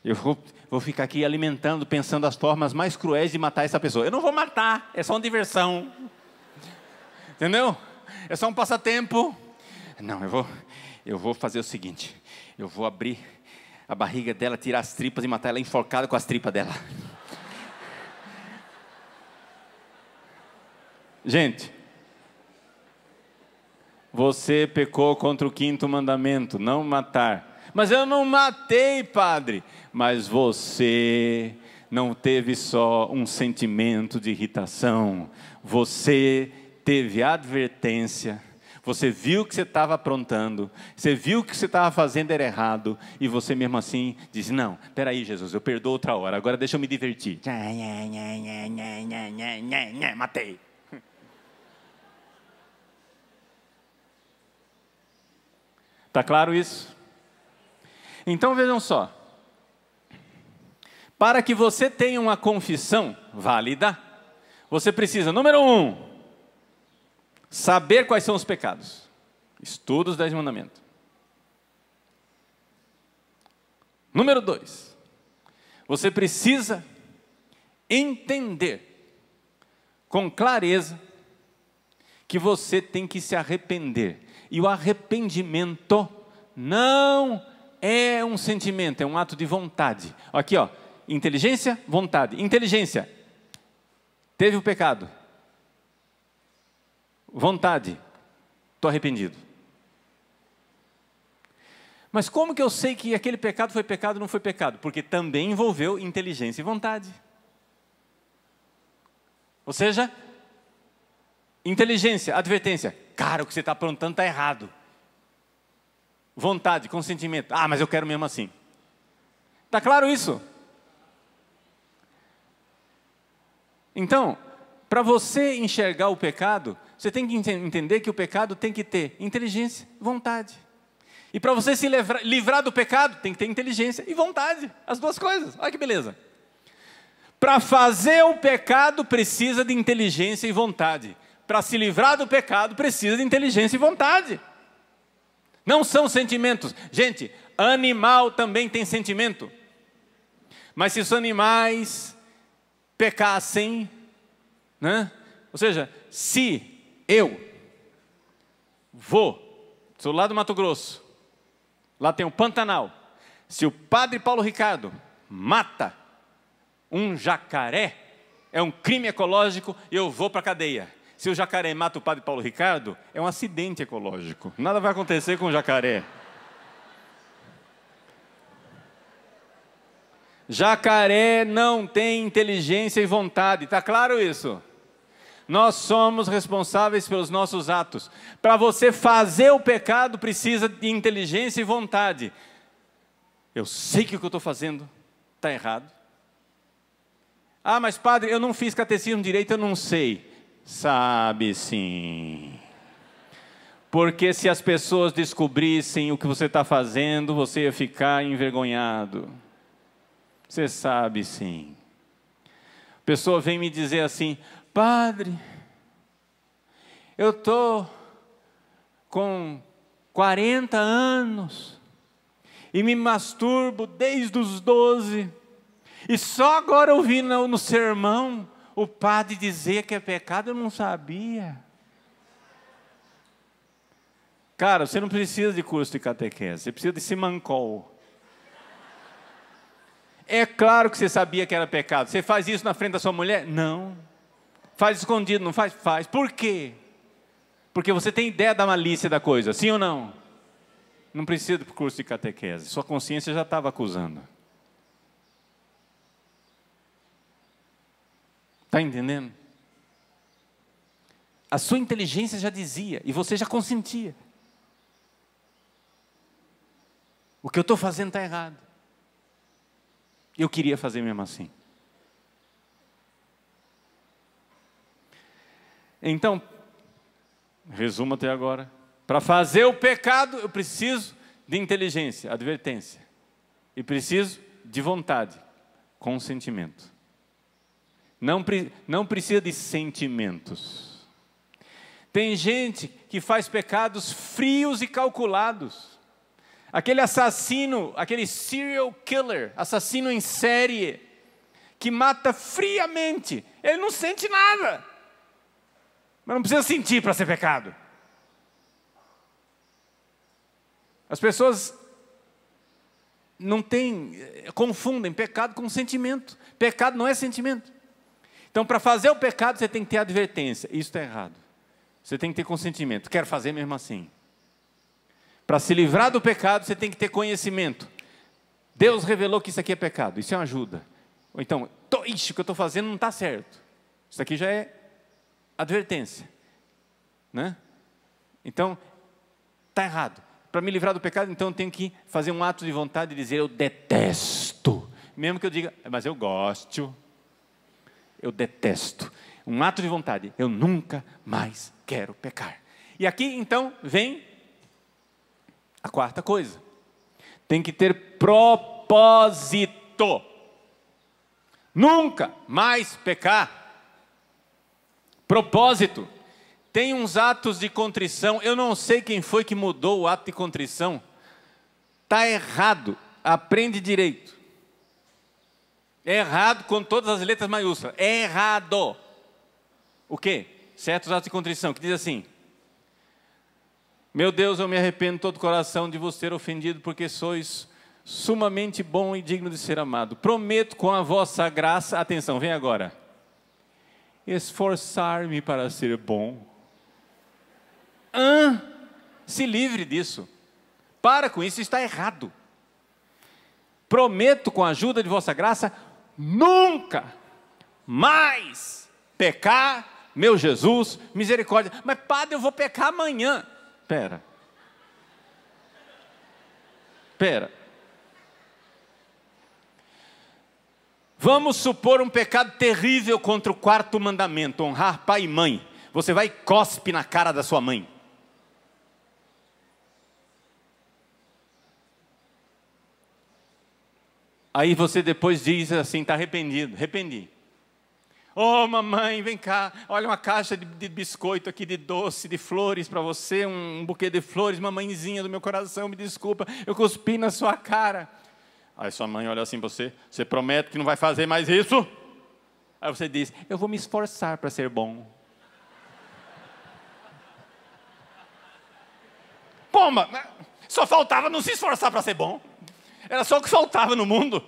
Eu vou ficar aqui alimentando, pensando as formas mais cruéis de matar essa pessoa. Eu não vou matar, é só uma diversão. Entendeu? É só um passatempo. Não, eu vou fazer o seguinte. Eu vou abrir a barriga dela, tirar as tripas e matar ela enforcada com as tripas dela. Gente, você pecou contra o 5º mandamento, não matar. Mas eu não matei, padre. Mas você não teve só um sentimento de irritação. Você teve advertência. Você viu que você estava aprontando, você viu que você estava fazendo era errado, e você mesmo assim diz, não, espera aí Jesus, eu perdoo outra hora, agora deixa eu me divertir. Matei. Está claro isso? Então vejam só, para que você tenha uma confissão válida, você precisa, número 1, saber quais são os pecados. Estuda os 10 mandamentos. Número 2. Você precisa entender com clareza que você tem que se arrepender. E o arrependimento não é um sentimento, é um ato de vontade. Aqui, ó, inteligência, vontade. Inteligência, teve o pecado. Vontade, estou arrependido. Mas como que eu sei que aquele pecado foi pecado ou não foi pecado? Porque também envolveu inteligência e vontade. Ou seja, inteligência, advertência. Cara, o que você está aprontando está errado. Vontade, consentimento. Ah, mas eu quero mesmo assim. Está claro isso? Então, para você enxergar o pecado, você tem que entender que o pecado tem que ter inteligência e vontade. E para você se livrar do pecado, tem que ter inteligência e vontade. As duas coisas. Olha que beleza. Para fazer o pecado, precisa de inteligência e vontade. Para se livrar do pecado, precisa de inteligência e vontade. Não são sentimentos. Gente, animal também tem sentimento. Mas se os animais pecassem, né? Ou seja, se eu sou lá do Mato Grosso, lá tem o Pantanal, se o padre Paulo Ricardo mata um jacaré, é um crime ecológico e eu vou para a cadeia. Se o jacaré mata o padre Paulo Ricardo, é um acidente ecológico. Nada vai acontecer com o jacaré. Jacaré não tem inteligência e vontade, está claro isso? Nós somos responsáveis pelos nossos atos. Para você fazer o pecado, precisa de inteligência e vontade. Eu sei que o que eu estou fazendo está errado. Ah, mas padre, eu não fiz catecismo direito, eu não sei. Sabe sim. Porque se as pessoas descobrissem o que você está fazendo, você ia ficar envergonhado. Você sabe sim. A pessoa vem me dizer assim: padre, eu estou com 40 anos e me masturbo desde os 12 e só agora eu vi no sermão o padre dizer que é pecado, eu não sabia. Cara, você não precisa de curso de catequese, você precisa de simancol. É claro que você sabia que era pecado. Você faz isso na frente da sua mulher? Não. Faz escondido, não faz? Faz. Por quê? Porque você tem ideia da malícia da coisa, sim ou não? Não precisa de curso de catequese, sua consciência já estava acusando. Está entendendo? A sua inteligência já dizia, e você já consentia. O que eu estou fazendo está errado. Eu queria fazer mesmo assim. Então, resumo até agora. Para fazer o pecado, eu preciso de inteligência, advertência. E preciso de vontade, consentimento. Não precisa de sentimentos. Tem gente que faz pecados frios e calculados. Aquele assassino, aquele serial killer, assassino em série, que mata friamente, ele não sente nada. Mas não precisa sentir para ser pecado. As pessoas confundem pecado com sentimento. Pecado não é sentimento. Então, para fazer o pecado, você tem que ter advertência. Isso está errado. Você tem que ter consentimento. Quero fazer mesmo assim. Para se livrar do pecado, você tem que ter conhecimento. Deus revelou que isso aqui é pecado. Isso é uma ajuda. Ou então, o que eu estou fazendo não está certo. Isso aqui já é advertência. Né? Então, está errado. Para me livrar do pecado, então eu tenho que fazer um ato de vontade e dizer: eu detesto. Mesmo que eu diga: mas eu gosto. Eu detesto. Um ato de vontade. Eu nunca mais quero pecar. E aqui, então, vem a quarta coisa. Tem que ter propósito. Nunca mais pecar. Propósito. Tem uns atos de contrição. Eu não sei quem foi que mudou o ato de contrição. Está errado. Aprende direito. É errado com todas as letras maiúsculas. É errado. O quê? Certos atos de contrição, que diz assim: meu Deus, eu me arrependo de todo o coração de vos ter ofendido, porque sois sumamente bom e digno de ser amado. Prometo com a vossa graça, atenção, vem agora, esforçar-me para ser bom. Se livre disso. Para com isso, está errado. Prometo com a ajuda de vossa graça nunca mais pecar, meu Jesus, misericórdia. Mas padre, eu vou pecar amanhã. Espera. Vamos supor um pecado terrível contra o quarto mandamento, honrar pai e mãe. Você vai e cospe na cara da sua mãe. Aí você depois diz assim: está arrependido. Arrependi. Oh, mamãe, vem cá, olha uma caixa de biscoito aqui, de doce, de flores para você, um buquê de flores, mamãezinha do meu coração, me desculpa, eu cuspi na sua cara. Aí sua mãe olha assim para você, você promete que não vai fazer mais isso? Aí você diz, eu vou me esforçar para ser bom. Pô, mas só faltava não se esforçar para ser bom. Era só o que faltava no mundo.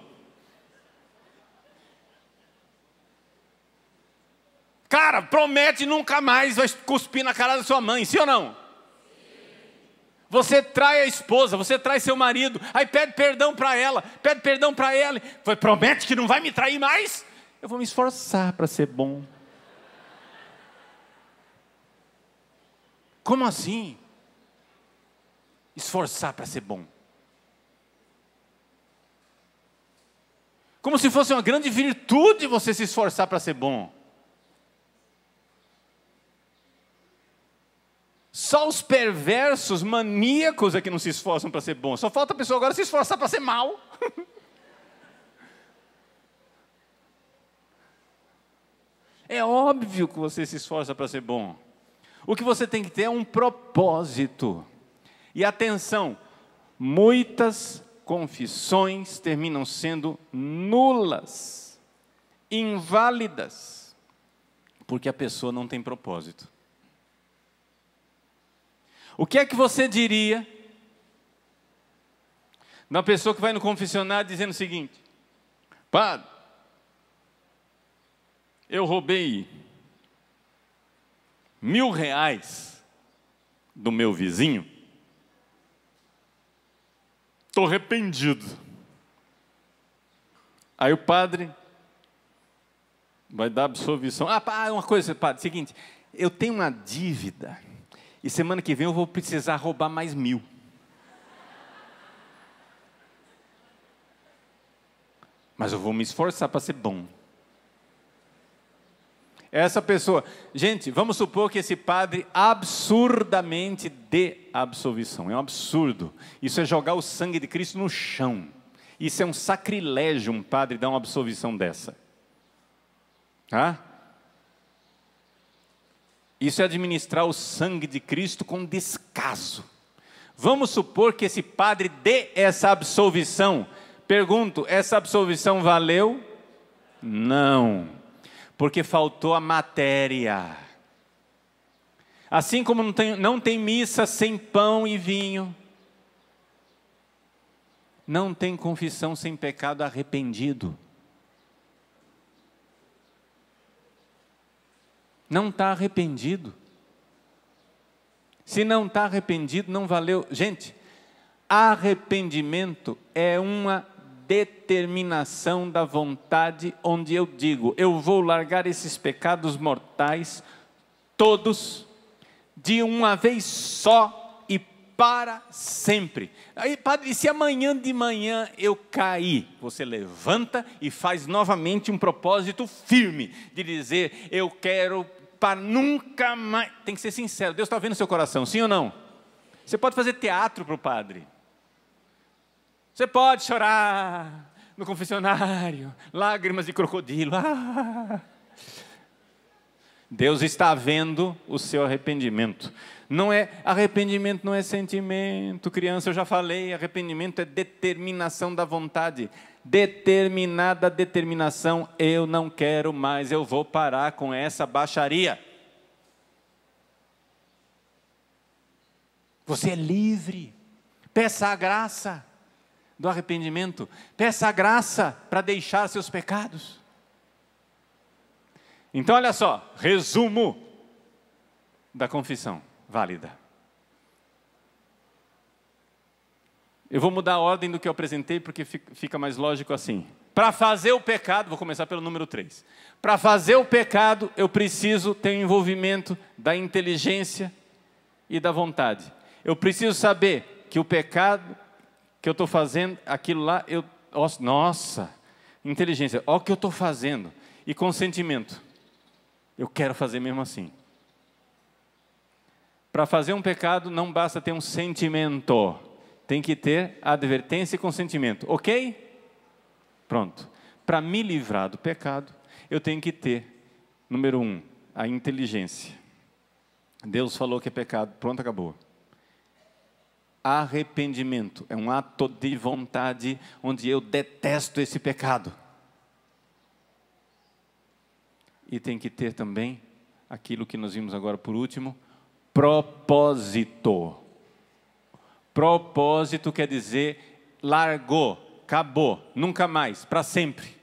Cara, promete nunca mais vai cuspir na cara da sua mãe, sim ou não? Você trai a esposa, você trai seu marido, aí pede perdão para ela, promete que não vai me trair mais? Eu vou me esforçar para ser bom. Como assim? Esforçar para ser bom. Como se fosse uma grande virtude você se esforçar para ser bom. Só os perversos, maníacos é que não se esforçam para ser bom. Só falta a pessoa agora se esforçar para ser mal. É óbvio que você se esforça para ser bom. O que você tem que ter é um propósito. E atenção, muitas confissões terminam sendo nulas, inválidas, porque a pessoa não tem propósito. O que é que você diria na pessoa que vai no confessionário dizendo o seguinte: padre, eu roubei R$1.000 do meu vizinho, estou arrependido. Aí o padre vai dar absolvição. Uma coisa, padre, seguinte, eu tenho uma dívida, e semana que vem eu vou precisar roubar mais 1.000. Mas eu vou me esforçar para ser bom. Essa pessoa, gente, vamos supor que esse padre absurdamente dê absolvição. É um absurdo. Isso é jogar o sangue de Cristo no chão. Isso é um sacrilégio, um padre dar uma absolvição dessa. Tá? Isso é administrar o sangue de Cristo com descaso. Vamos supor que esse padre dê essa absolvição. Pergunto, essa absolvição valeu? Não. Porque faltou a matéria. Assim como não tem missa sem pão e vinho, não tem confissão sem pecado arrependido. Não está arrependido. Se não está arrependido, não valeu. Gente, arrependimento é uma determinação da vontade, onde eu digo, eu vou largar esses pecados mortais, todos, de uma vez só e para sempre. Aí, padre, e se amanhã de manhã eu cair? Você levanta e faz novamente um propósito firme, de dizer, eu quero para nunca mais. Tem que ser sincero, Deus está vendo o seu coração, sim ou não? Você pode fazer teatro para o padre. Você pode chorar no confessionário, lágrimas de crocodilo. Deus está vendo o seu arrependimento. Arrependimento não é sentimento, criança, eu já falei, arrependimento é determinação da vontade. Determinada determinação, eu não quero mais, eu vou parar com essa baixaria. Você é livre, peça a graça do arrependimento, peça a graça para deixar seus pecados. Então olha só, resumo da confissão válida. Eu vou mudar a ordem do que eu apresentei, porque fica mais lógico assim. Para fazer o pecado, vou começar pelo número 3. Para fazer o pecado, eu preciso ter o envolvimento da inteligência e da vontade. Eu preciso saber que o pecado que eu estou fazendo, aquilo lá, nossa, inteligência, olha o que eu estou fazendo. E consentimento, eu quero fazer mesmo assim. Para fazer um pecado, não basta ter um sentimento, tem que ter advertência e consentimento, ok? Pronto. Para me livrar do pecado, eu tenho que ter Número 1, a inteligência. Deus falou que é pecado, pronto, acabou. Arrependimento é um ato de vontade onde eu detesto esse pecado. E tem que ter também aquilo que nós vimos agora por último, propósito. Propósito quer dizer largou, acabou, nunca mais, para sempre.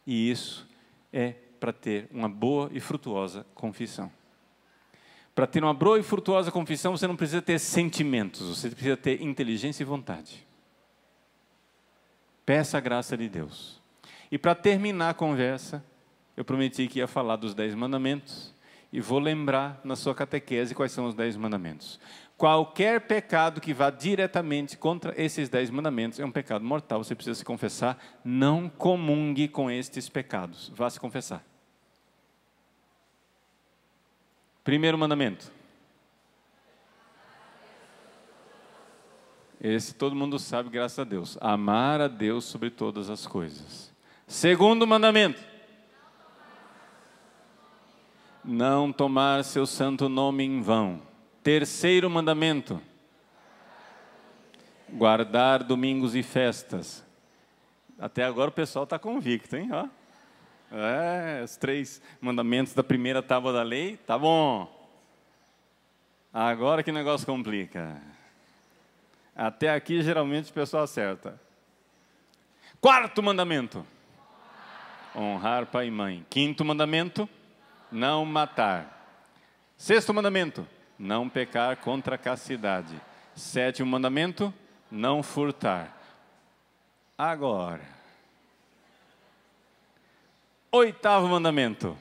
E isso é para ter uma boa e frutuosa confissão. Para ter uma boa e frutuosa confissão, você não precisa ter sentimentos, você precisa ter inteligência e vontade. Peça a graça de Deus. E para terminar a conversa, eu prometi que ia falar dos 10 mandamentos, e vou lembrar na sua catequese quais são os 10 mandamentos. Qualquer pecado que vá diretamente contra esses 10 mandamentos é um pecado mortal, você precisa se confessar. Não comungue com estes pecados, vá se confessar. Primeiro mandamento. Esse todo mundo sabe, graças a Deus. Amar a Deus sobre todas as coisas. Segundo mandamento. Não tomar seu santo nome em vão. Terceiro mandamento. Guardar domingos e festas. Até agora o pessoal está convicto, hein? Ó. Os 3 mandamentos da primeira tábua da lei, tá bom. Agora que o negócio complica. Até aqui geralmente o pessoal acerta. Quarto mandamento. Honrar pai e mãe. Quinto mandamento. Não matar. Sexto mandamento. Não pecar contra a castidade. Sétimo mandamento. Não furtar. Agora. Oitavo mandamento.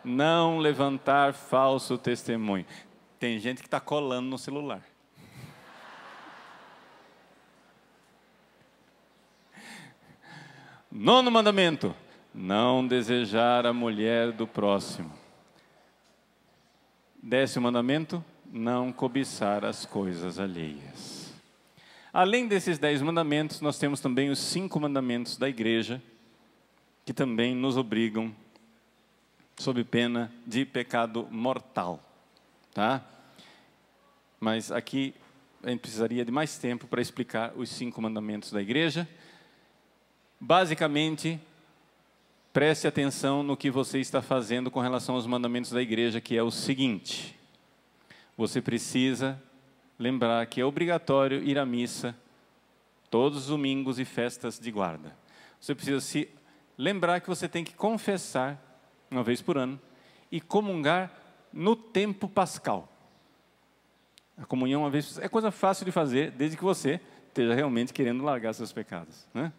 Não levantar falso testemunho. Tem gente que está colando no celular. Nono mandamento. Não desejar a mulher do próximo. 10º mandamento. Não cobiçar as coisas alheias. Além desses 10 mandamentos, nós temos também os 5 mandamentos da igreja, que também nos obrigam, sob pena de pecado mortal. Tá? Mas aqui a gente precisaria de mais tempo para explicar os 5 mandamentos da igreja. Basicamente, preste atenção no que você está fazendo com relação aos mandamentos da igreja, que é o seguinte: você precisa lembrar que é obrigatório ir à missa todos os domingos e festas de guarda. Você precisa se lembrar que você tem que confessar uma vez por ano e comungar no tempo pascal. A comunhão uma vez é coisa fácil de fazer, desde que você esteja realmente querendo largar seus pecados, né?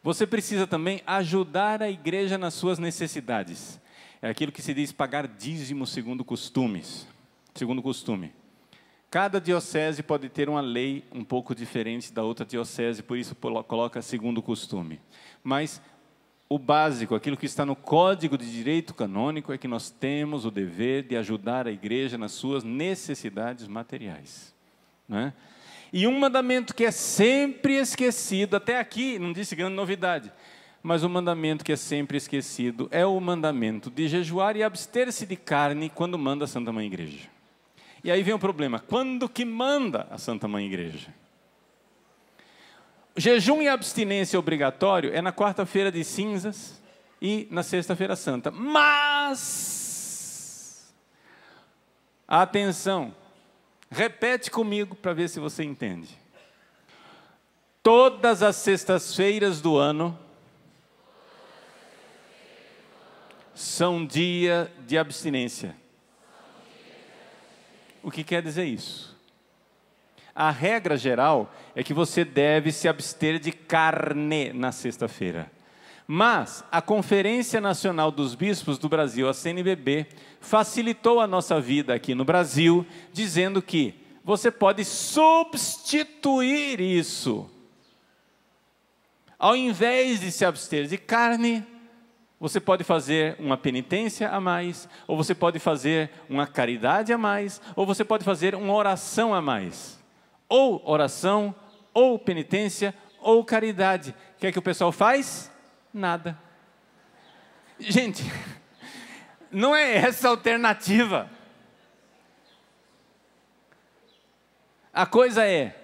Você precisa também ajudar a igreja nas suas necessidades. É aquilo que se diz pagar dízimo segundo costumes. Segundo costume. Cada diocese pode ter uma lei um pouco diferente da outra diocese, por isso coloca segundo costume. Mas o básico, aquilo que está no Código de Direito Canônico, é que nós temos o dever de ajudar a igreja nas suas necessidades materiais, né? E um mandamento que é sempre esquecido, até aqui não disse grande novidade, mas um mandamento que é sempre esquecido é o mandamento de jejuar e abster-se de carne quando manda a Santa Mãe Igreja. E aí vem o problema, quando que manda a Santa Mãe Igreja? Jejum e abstinência obrigatório é na quarta-feira de cinzas e na sexta-feira santa. Mas, atenção, repete comigo para ver se você entende. Todas as sextas-feiras do ano são dia de abstinência. O que quer dizer isso? A regra geral é que você deve se abster de carne na sexta-feira. Mas a Conferência Nacional dos Bispos do Brasil, a CNBB, facilitou a nossa vida aqui no Brasil, dizendo que você pode substituir isso. Ao invés de se abster de carne, você pode fazer uma penitência a mais, ou você pode fazer uma caridade a mais, ou você pode fazer uma oração a mais. Ou oração, ou penitência, ou caridade. O que é que o pessoal faz? Nada. Gente, não é essa a alternativa. A coisa é,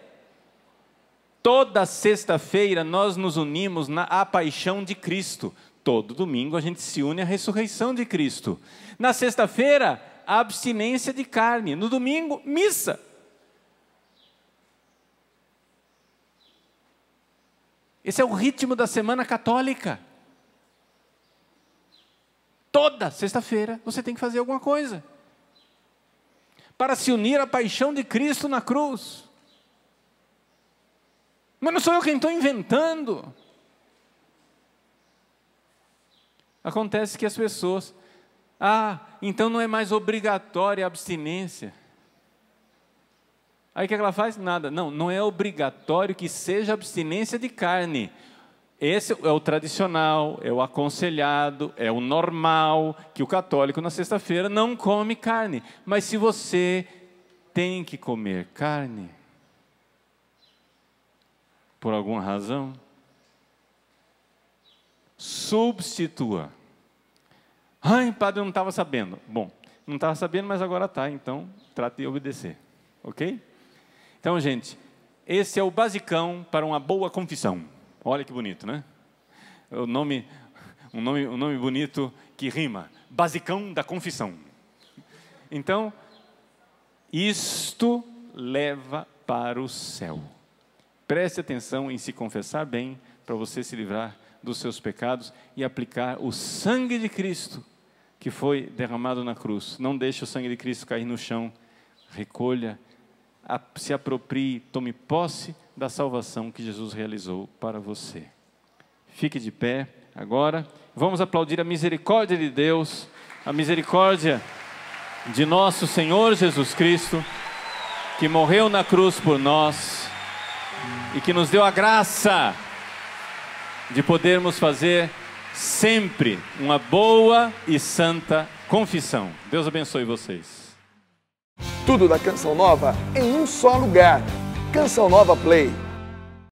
toda sexta-feira nós nos unimos à paixão de Cristo. Todo domingo a gente se une à ressurreição de Cristo. Na sexta-feira, a abstinência de carne. No domingo, missa. Esse é o ritmo da semana católica. Toda sexta-feira você tem que fazer alguma coisa para se unir à paixão de Cristo na cruz. Mas não sou eu quem estou inventando. Acontece que as pessoas, então não é mais obrigatória a abstinência. Aí o que ela faz? Nada. Não é obrigatório que seja abstinência de carne. Esse é o tradicional, é o aconselhado, é o normal, que o católico na sexta-feira não come carne. Mas se você tem que comer carne, por alguma razão, substitua. Ai, padre, eu não estava sabendo. Bom, não estava sabendo, mas agora está, então trate de obedecer. Ok? Então, gente, esse é o basicão para uma boa confissão. Olha que bonito, né? Um nome bonito que rima. Basicão da confissão. Então, isto leva para o céu. Preste atenção em se confessar bem, para você se livrar dos seus pecados e aplicar o sangue de Cristo que foi derramado na cruz. Não deixe o sangue de Cristo cair no chão. Recolha, se aproprie, tome posse da salvação que Jesus realizou para você. Fique de pé agora. Vamos aplaudir a misericórdia de Deus, a misericórdia de nosso Senhor Jesus Cristo, que morreu na cruz por nós e que nos deu a graça de podermos fazer sempre uma boa e santa confissão. Deus abençoe vocês. Tudo da Canção Nova em um só lugar. Canção Nova Play.